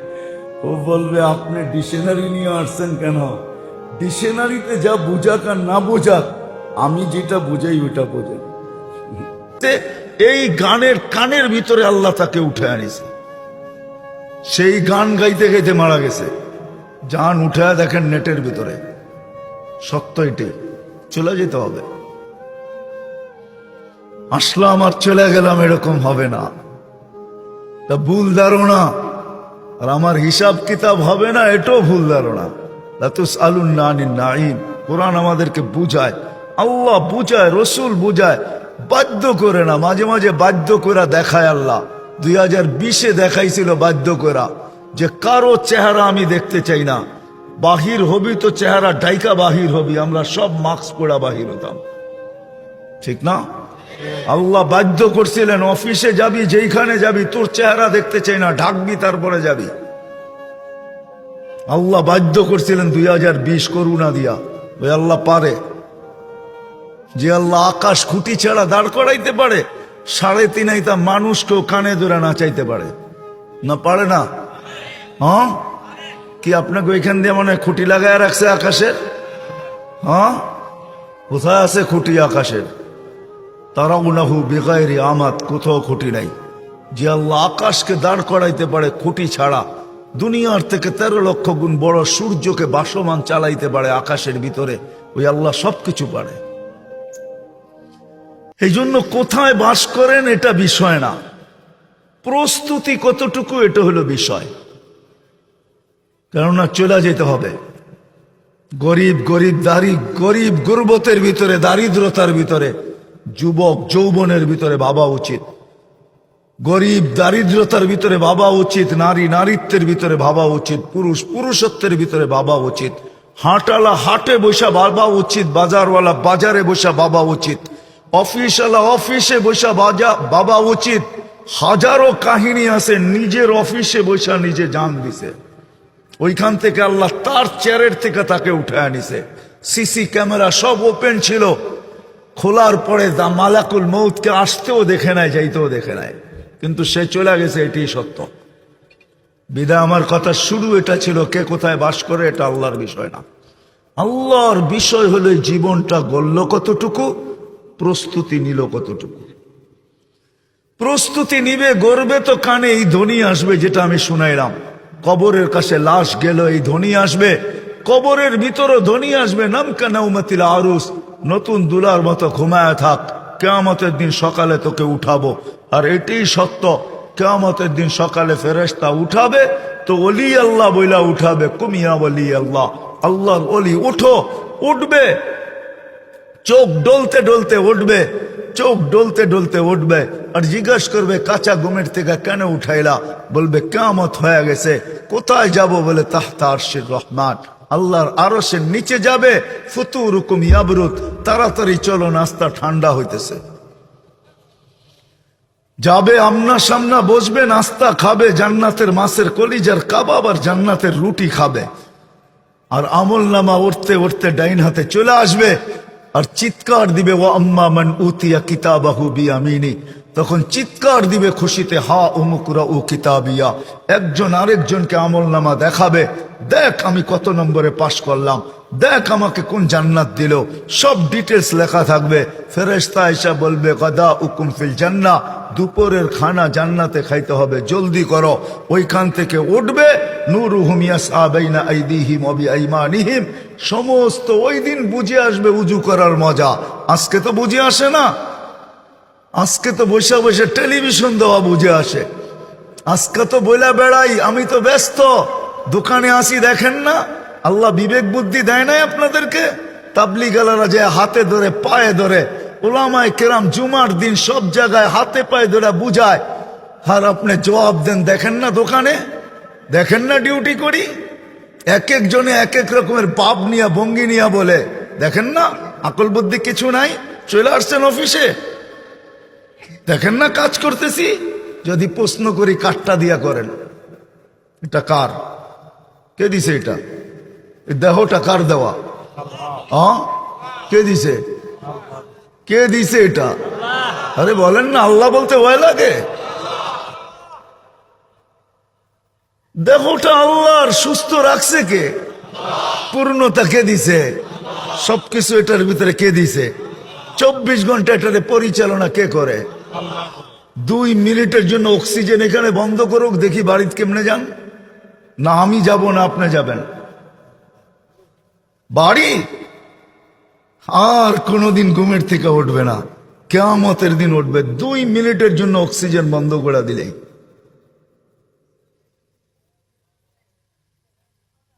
ও বলবে আপনি ডিকশনারি নিয়ে আসছেন কেন? ডিকশনারিতে যা বুঝাক আর না বুঝাক, আমি যেটা বুঝাই ওটা বোঝেন। এই গানের কানের ভিতরে আল্লাহ তাকে উঠে আনিছে। সেই গান গাইতে গাইতে মারা গেছে। জান উঠে দেখেন নেটের ভিতরে। সত্য এটাই, চলে যেতে হবে। আসলাম আর চলে গেলাম, এরকম হবে না। তা ভুল ধারণা, আর আমার হিসাব কিতাব হবে না, এটাও ভুল ধারণা। লাতুসআলুন আনিন নাঈম। কোরআন আমাদেরকে বুঝায়, আল্লাহ বুঝায়, রসুল বুঝায়, বাধ্য করে না। মাঝে মাঝে বাধ্য করে দেখায় আল্লাহ। 2020-এ দেখাইছিল বাধ্য করা যে কারো চেহারা আমি দেখতে চাই না, বাহির হবি তো চেহারা ডাইকা বাহির হবি। আমরা সব মাস্ক পরা বাহির হতাম, ঠিক না? আল্লাহ বাধ্য করছিলেন, অফিসে যাবি, যেইখানে যাবি, তোর চেহারা দেখতে চাই না, ঢাকবি তারপরে যাবি। আল্লাহ বাধ্য করছিলেন 2020 করুণা দিয়া। ওই আল্লাহ পারে, যে আল্লাহ আকাশ খুঁটি ছাড়া দাঁড় করাইতে পারে, 3.5 হাইতা মানুষকেও কানে ধরে নাচাইতে পারে না? পারে না? হ্যাঁ, কি আপনাকে ওইখান দিয়ে মনে হয় খুঁটি লাগায় রাখছে আকাশের? হ্যাঁ, কোথায় আছে খুঁটি আকাশের? তারাউনাহু বিগাইরি আমাদ, কোথাও খুঁটি নাই। যে আল্লাহ আকাশকে দাঁড় করাইতে পারে খুঁটি ছাড়া, দুনিয়ার থেকে 13 লক্ষ গুণ বড় সূর্যকে বাসমান চালাইতে পারে আকাশের ভিতরে, ওই আল্লাহ সবকিছু পারে। এই জন্য কোথায় বাস করেন এটা বিষয় না, প্রস্তুতি কতটুকু এটা হলো বিষয়। কেননা চলে যেতে হবে। গরিব গরিব গুরবতের ভিতরে, দারিদ্রতার ভিতরে, যুবক যৌবনের ভিতরে ভাবা উচিত। গরিব দারিদ্রতার ভিতরে ভাবা উচিত, নারী নারীত্বের ভিতরে ভাবা উচিত, পুরুষ পুরুষত্বের ভিতরে ভাবা উচিত, হাটওয়ালা হাটে বসা ভাবা উচিত, বাজারওয়ালা বাজারে বসা ভাবা উচিত, অফিসওয়ালা অফিসে বসা ভাবা উচিত। হাজারো কাহিনী আছে নিজের অফিসে বসা নিজে জান দিছে, ওইখান থেকে আল্লাহ তার চেয়ারের থেকে তাকে উঠে আনিছে। সিসি ক্যামেরা সব ওপেন ছিল, খোলার পরে দা মালাকুল মৌতকে আসতেও দেখে নাই, যাইতেও দেখে নাই, কিন্তু সে চলে গেছে, এটি সত্য। বিদায় আমার কথা শুরু এটা ছিল, কে কোথায় বাস করে এটা আল্লাহর বিষয় না। আল্লাহর বিষয় হলো জীবনটা গড়ল কতটুকু, প্রস্তুতি নিল কতটুকু। প্রস্তুতি নিবে, গড়বে তো কানে এই ধ্বনি আসবে যেটা আমি শুনাইলাম, কবরের কাছে লাশ গেল এই ধ্বনি আসবে, কবরের ভিতরও ধ্বনি আসবে, নামকা নাউমাতিল আরুস, নতুন দুলার মতো ঘুমায় থাক, কিয়ামতের দিন সকালে তোকে উঠাবো। আর এটাই সত্য, কিয়ামতের দিন সকালে ফেরেশতা উঠাবে তো ওলি আল্লাহ বইলা উঠাবে, কুমিয়া ওলি আল্লাহ, আল্লাহর ওলি উঠো, উঠবে, চোখ ডলতে ডলতে উঠবে, চোখ ডলতে ডলতে উঠবে, আর জিজ্ঞাস করবে কাঁচা ঘুমের থেকে কেন উঠাইলা? বলবে কিয়ামত হয়ে গেছে। কোথায় যাব? বলে তাহতা আরশির রহমান, আল্লাহর আরশের নিচে যাবে। ফুতুরুকুম ইয়াবরুদ, তাড়াতাড়ি চলো, নাস্তা ঠান্ডা হইতেছে। যাবে আমনা সামনা বসবে, নাস্তা খাবে, জান্নাতের মাছের কলিজার কাবাব আর জান্নাতের রুটি খাবে। আর আমল নামা উঠতে উঠতে ডাইন হাতে চলে আসবে, আর চিৎকার দিবে ওয়া আম্মা মান উতিয়া কিতাবাহু বিয়ামিনি, তখন চিৎকার দিবে খুশিতে, হা উমুকুরা উ কিতাবিয়া। একজন আরেকজনকে আমল নামা দেখাবে, দেখ আমি কত নম্বরে পাশ করলাম, দেখ আমাকে কোন জান্নাত দিল, সব ডিটেলস লেখা থাকবে। ফেরেশতা এসে বলবে গাদা উকুম ফিল জান্নাহ, দুপুরের খানা জান্নাতে খাইতে হবে, জলদি করো। ওইখান থেকে উঠবে, নূরুহুম ইয়াসআ বাইনা আইদিহিম ওয়া বিআইমানিহিম, সমস্ত ওই দিন বুঝে আসবে উজু করার মজা। আজকে তো বুঝে আসে না, আজকে তো বসে বসে টেলিভিশন দেওয়া বুঝে আসে। আজকে তো বইলা বেড়াই আমি তো ব্যস্ত, দোকানে আসি, দেখেন না আল্লাহ বিবেক বুদ্ধি দেয় নাই আপনাদেরকে? তাবলিগালারা যে হাতে ধরে পায়ে ধরে, ওলামায়ে কেরাম জুমার দিন সব জায়গায় হাতে পায়ে ধরে বুঝায়, আর আপনি জবাব দেন দেখেন না দোকানে, দেখেন না ডিউটি করি, এক এক জনে এক এক রকমের পাপ নিয়া ভঙ্গি নিয়া বলে, দেখেন না আকল বুদ্ধি কিছু নাই, চলে আসছেন অফিসে, দেখেন না কাজ করতেছি। যদি প্রশ্ন করি কাঠটা দিয়া করেন, এটা কার, কে দিছে এটা? দেহটা কার দেওয়া? কে দিছে? কে দিছে এটা? আরে বলেন না, আল্লাহ বলতে ভয় লাগে? দেহটা আল্লাহর, সুস্থ রাখছে কে? পূর্ণতা কে দিছে? সবকিছু এটার ভিতরে কে দিছে? 24 ঘন্টা এটারে পরিচালনা কে করে? 2 মিনিটের জন্য অক্সিজেন এখানে বন্ধ করুক, দেখি বাড়িতে কেমনে যান। না আমি যাব না আপনি যাবেন বাড়ি, আর কোনোদিন ঘুমের থেকে উঠবে না, কিয়ামতের দিন উঠবে। 2 মিনিটের জন্য অক্সিজেন বন্ধ করে দিলেই।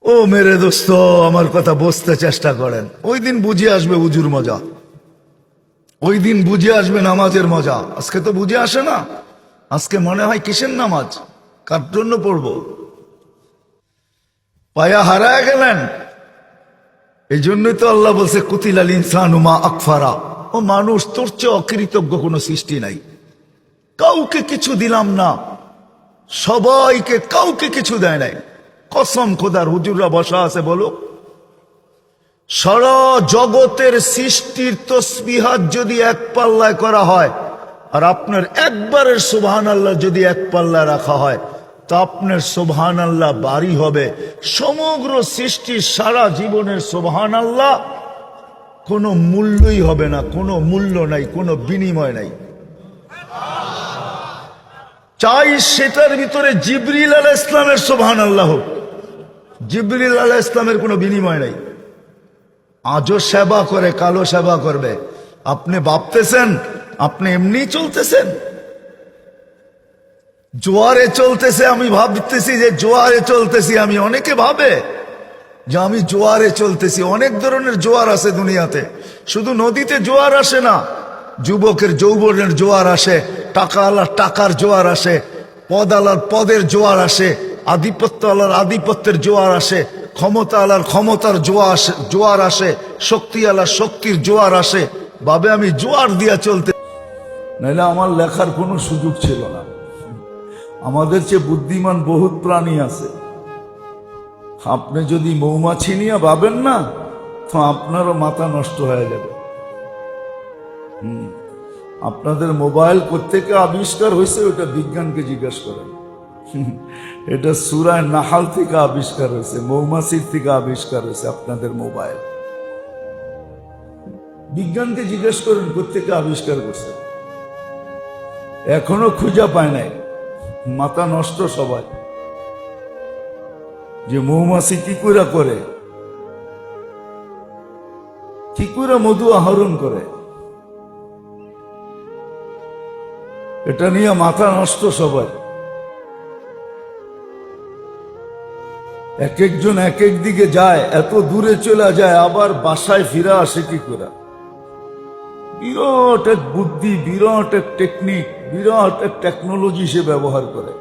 ও মেরে দোস্ত, আমার কথা বুঝতে চেষ্টা করেন। ওই দিন বুঝে আসবে উজুর মজা, ওই দিন বুঝে আসবে নামাজের মজা। আজকে তো বুঝে আসে না। আজকে মনে হয় কিসের নামাজ, কার জন্য পড়ব? পায়া হারায় গেলেন। এই জন্যই তো আল্লাহ বলছে কুতিলাল ইনসানু মা আকফারা, ও মানুষ তোর চেয়ে অকৃতজ্ঞ কোনো সৃষ্টি নাই। কাউকে কিছু দিলাম না, সবাইকে, কাউকে কিছু দেয় নাই। কসম খোদার, হুজুররা বসা আছে বলো, সারা জগতের সৃষ্টির তসবিহাত যদি এক পাল্লায় করা হয়, আর আপনার একবারের সুবহানাল্লাহ যদি এক পাল্লায় রাখা হয়, তো আপনার সুবহানাল্লাহ বাড়ি হবে সমগ্র সৃষ্টির সারা জীবনের সুবহানাল্লাহ। কোনো মূল্যই হবে না, কোনো মূল্য নাই, কোনো বিনিময় নাই। চাই সেটার ভিতরে জিবরিল আলাইহিস সালামের সুবহানাল্লাহ হোক, জিবরিল আলাইহিস সালামের কোনো বিনিময় নাই। আজও সেবা করে, কালো সেবা করবে। আপনি ভাবতেছেন আপনি এমনি চলতেছেন, জোয়ারে চলতেছে, আমি ভাবতেছি যে জোয়ারে চলতেছি আমি। অনেকে ভাবে যে আমি জোয়ারে চলতেছি। অনেক ধরনের জোয়ার আছে দুনিয়াতে, শুধু নদীতে জোয়ার আসে না, যুবকের যৌবনের জোয়ার আসে, টাকা আলার টাকার জোয়ার আসে, পদ আলার পদের জোয়ার আসে, আধিপত্য আলার আধিপত্যের জোয়ার আসে, ক্ষমতা আলার ক্ষমতার জোয়ার আসে, শক্তি আলার শক্তির জোয়ার আসে। ভাবে আমি জোয়ার দিয়া চলতে, নাহলে আমার লেখার কোনো সুযোগ ছিল না। আমাদের চেয়ে বুদ্ধিমান বহুত প্রাণী আছে, আপনি যদি মৌমাছি নিয়ে ভাবেন না, তো আপনারও মাথা নষ্ট হয়ে যাবে। আপনাদের মোবাইল কোত্থেকে আবিষ্কার হয়েছে ওটা বিজ্ঞানকে জিজ্ঞেস করেন। এটা সূরা নাহাল থেকে আবিষ্কার হয়েছে, মৌমাছির থেকে আবিষ্কার হয়েছে আপনাদের মোবাইল। বিজ্ঞানকে জিজ্ঞেস করেন কোত্থেকে আবিষ্কার করছে, এখনো খুঁজে পায় নাই। মাথা নষ্ট সবাই, যে মৌমাছি কি করে কি করে মধু আহরণ করে, এটা নিয়ে মাথা নষ্ট সবাই। এক একজন এক এক দিকে যায়, এত দূরে চলে যায়, আবার বাসায় ফিরে আসে কি করে। বিরাট এক বুদ্ধি, বিরাট এক টেকনিক, বিরাট এক টেকনোলজি সে ব্যবহার করে।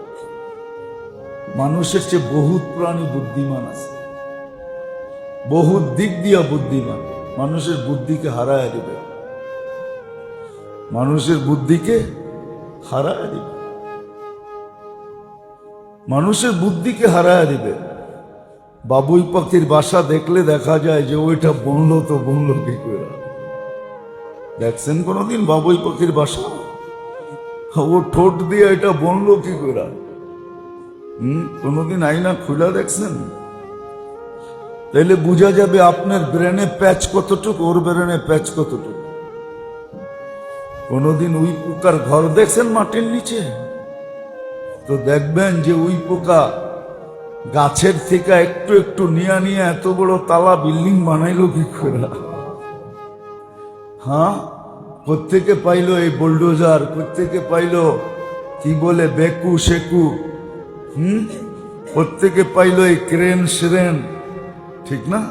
মানুষের চেয়ে বহুত প্রাণী বুদ্ধিমান আছে, বহুত দিক দিয়া বুদ্ধিমান। মানুষের বুদ্ধিকে হারায় দিবে, মানুষের বুদ্ধিকে হারায় দিবে, মানুষের বুদ্ধিকে হারায় দিবে। বাবুই পাখির বাসা দেখলে দেখা যায় যে ওইটা বনলো তো বনলো কি করে। দেখছেন কোনদিন বাবুই পাখির বাসা? ও ঠোঁট দিয়ে এটা বনলো কি করে? কোনদিন আয়না খুলে দেখছেন? তাইলে বোঝা যাবে আপনার ব্রেনে প্যাচ কতটুকু, ওর ব্রেনে প্যাচ কতটুকু। কোনদিন উই পোকার ঘর দেখছেন মাটির নিচে? তো দেখবেন যে উই পোকা গাছের থেকে একটু একটু নিয়ে নিয়ে এত বড় তালা বিল্ডিং বানাইলো কি করে? হ্যাঁ, কোত্থেকে পাইলো এই বুলডোজার, কোত্থেকে পাইলো কি বলে বেকু শেকু, কোত্থেকে পাইলো এই ক্রেন শ্রেন, ঠিক না?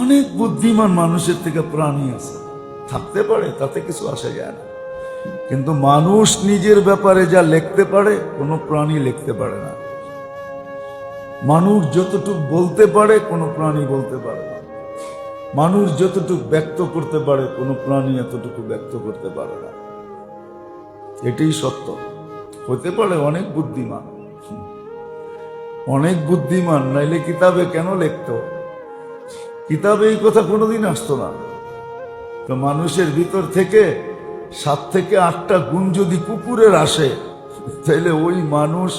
অনেক বুদ্ধিমান মানুষের থেকে প্রাণী আছে, থাকতে পারে, তাতে কিছু আসে যায় না। কিন্তু মানুষ নিজের ব্যাপারে যা লিখতে পারে কোনো প্রাণী লিখতে পারে না। মানুষ যতটুকু বলতে পারে কোনো প্রাণী বলতে পারে না। মানুষ যতটুকু ব্যক্ত করতে পারে কোনো প্রাণী এতটুকু ব্যক্ত করতে পারে না। এটাই সত্য। হতে পারে অনেক বুদ্ধিমান, অনেক বুদ্ধিমান, নাইলে কিতাবে কেন লিখত? কিতাবে এই কথা কোনোদিন আসতো না। তো মানুষের ভিতর থেকে 7 থেকে 8টা গুণ যদি কুকুরের আসে, তাহলে ওই মানুষ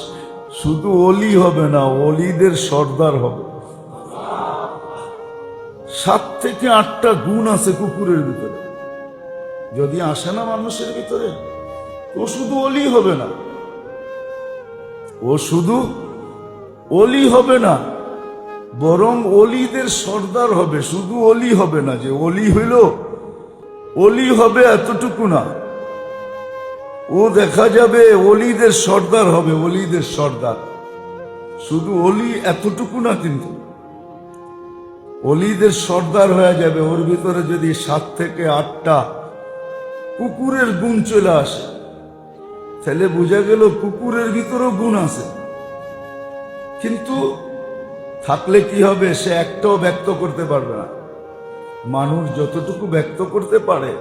শুধু অলি হবে না, অলিদের সর্দার হবে। 7 থেকে 8টা গুণ আছে কুকুরের ভিতরে, যদি আসে না মানুষের ভিতরে, ও শুধু অলি হবে না, ও শুধু অলি হবে না, বরং অলিদের সর্দার হবে। শুধু অলি হবে না, যে অলি হইল অলি হবে এতটুকু না, ও দেখা যাবে অলিদের সর্দার হবে, অলিদের সর্দার। শুধু অলি এতটুকু না, কিন্তু অলিদের সর্দার হয়ে যাবে। ওর ভিতরে যদি 7 থেকে 8টা কুকুরের গুণ চলে আসে, তাহলে বোঝা গেল কুকুরের ভিতরেও গুণ আছে। কিন্তু থাকলে কি হবে, সে একটাও ব্যক্ত করতে পারবে না। মানুষ যতটুকু ব্যক্ত করতে পারে,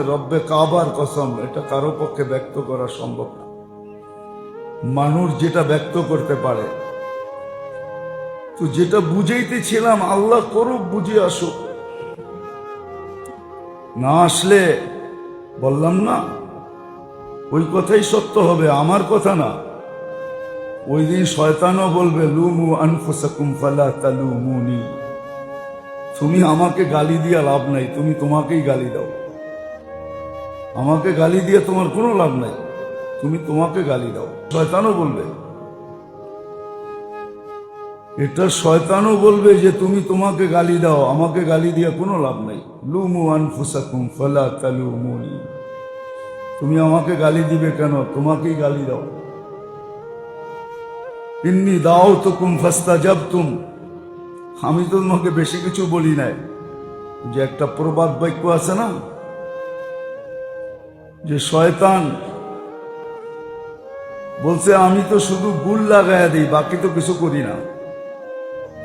রব্বে কাবার কসম, এটা কারো পক্ষে ব্যক্ত করা সম্ভব না। মানুষ যেটা ব্যক্ত করতে পারে, তো যেটা বুঝাইতেছিলাম, আল্লাহ করুক, বুঝে আসুক। না আসলে বললাম না, ওই কথাই সত্য হবে, আমার কথা না। ওই দিন শয়তানও বলবে, লুমু আনফুসাকুম ফালা তালুমুনি। তুমি আমাকে গালি দিয়া লাভ নাই, তুমি তোমাকেই গালি দাও। আমাকে গালি দিয়ে তোমার কোনো লাভ নাই, তুমি তোমাকে গালি দাও। শয়তানও বলবে এটা, শয়তানও বলবে যে তুমি তোমাকে গালি দাও, আমাকে গালি দিয়ে কোনো লাভ নাই। লুমু আনফুসাকুম ফালা তালুমুনি। তুমি আমাকে গালি দিবে কেন, তোমাকেই গালি দাও। ইন্নী দাওতুকুম ফাস্তাজাবতুম। আমি তো তোমাকে বেশি কিছু বলি নাই। যে একটা প্রবাদ বাক্য আছে না, যে শয়তান বলছে আমি তো শুধু গুল লাগায় দিই, বাকি তো কিছু করি না।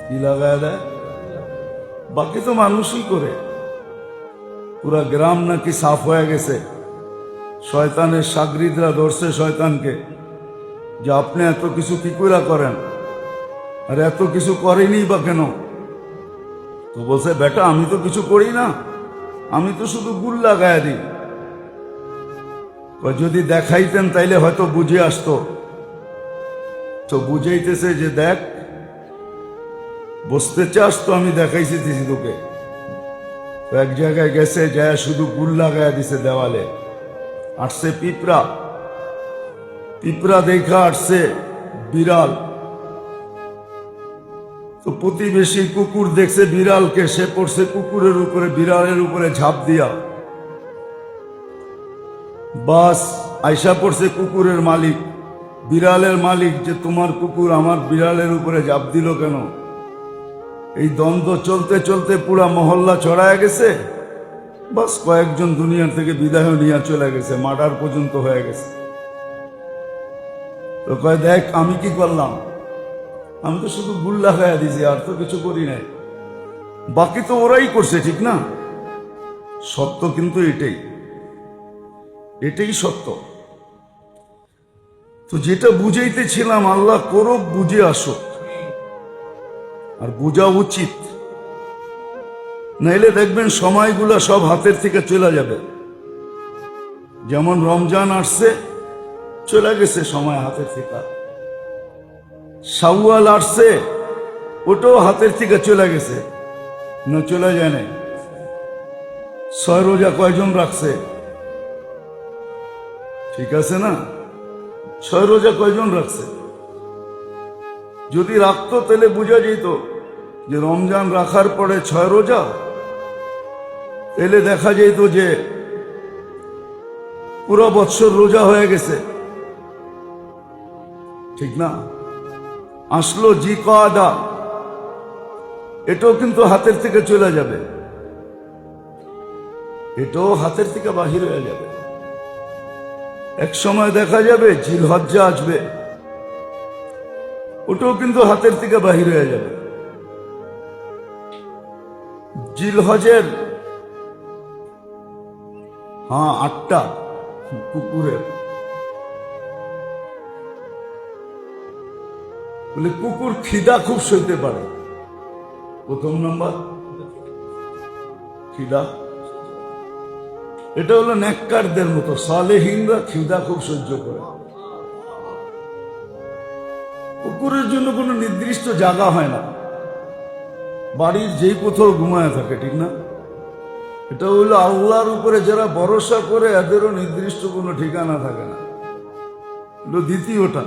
কি লাগায় দেয়? বাকি তো মানুষই করে। পুরা গ্রাম নাকি সাফ হয়ে গেছে। শয়তানের সাগরিদরা ধরছে শয়তানকে, যে আপনি এত কিছু কি করে করেন? আর এত কিছু করেনি বা কেন? তো বলছে, বেটা আমি তো কিছু করি না, আমি তো শুধু গুল লাগায় দিই। যদি দেখাইতেন তাইলে হয়তো বুঝে আসতো। তো বুঝাইতেছে যে দেখ, বসতে চাস তো আমি দেখাইছি তোকে। তো এক জায়গায় গেছে, যায় শুধু গুল লাগায় দিছে দেওয়ালে। আসছে পিঁপড়া, পিঁপড়া দেখা আসছে বিড়াল। তো প্রতিবেশী কুকুর দেখছে বিড়ালকে, সে পড়ছে কুকুরের উপরে, বিড়ালের উপরে ঝাঁপ দিয়া। বাস আয়সা পড়ছে কুকুরের মালিক, বিড়ালের মালিক, যে তোমার কুকুর আমার বিড়ালের উপরে ঝাঁপ দিল কেন? এই দ্বন্দ্ব চলতে চলতে পুরা মহল্লা ছড়ায় গেছে। বাস কয়েকজন দুনিয়া থেকে বিদায় নিয়ে চলে গেছে, মার্ডার পর্যন্ত হয়ে গেছে। তো কয় দেখ আমি কি করলাম, আমি তো শুধু গুল লাগাইয়া দিছি, আর তো কিছু করি নাই। বাকি তো ওরাই করছে, ঠিক না? সত্য কিন্তু এটাই, এটাই সত্য। তো যেটা বুঝাইতেছিলাম, আল্লাহ করুক, বুঝে আসুক, আর বোঝা উচিত। নাইলে দেখবেন সময়গুলা সব হাতের থেকে চলে যাবে। যেমন রমজান আসছে, চলে গেছে সময় হাতের থেকে। শাওয়াল আসছে, ওটাও হাতের থেকে চলে গেছে, না চলে যায় নাই। 6 রোজা কয়জন রাখছে? ঠিক আছে না? 6 রোজা কয়জন রাখছে? যদি রাখতো তাহলে বোঝা যেত যে রমজান রাখার পরে 6 রোজা, তাহলে দেখা যেত যে পুরো বৎসর রোজা হয়ে গেছে, ঠিক না? আসলো জিকাদা, এটাও কিন্তু হাতের থেকে চলে যাবে, এটাও হাতের থেকে বাহির হয়ে যাবে। এক সময় দেখা যাবে জিলহজ্জা আসবে, ওটাও কিন্তু হাতের থেকে বাহির হয়ে যাবে। জিলহজের 8টা কুকুরের, বলে কুকুর খিদা খুব সইতে পারে। প্রথম নম্বর খিদা, এটা হলো নেককারদের মতো, সালেহিনরা খিদা খুব সহ্য করে। কুকুরের জন্য কোনো নির্দিষ্ট জায়গা হয় না, বাড়ির যেই কোথাও ঘুমায় থাকে, ঠিক না? এটা হলো আল্লাহর উপরে যারা ভরসা করে, এদেরও নির্দিষ্ট কোনো ঠিকানা থাকে না। দ্বিতীয়টা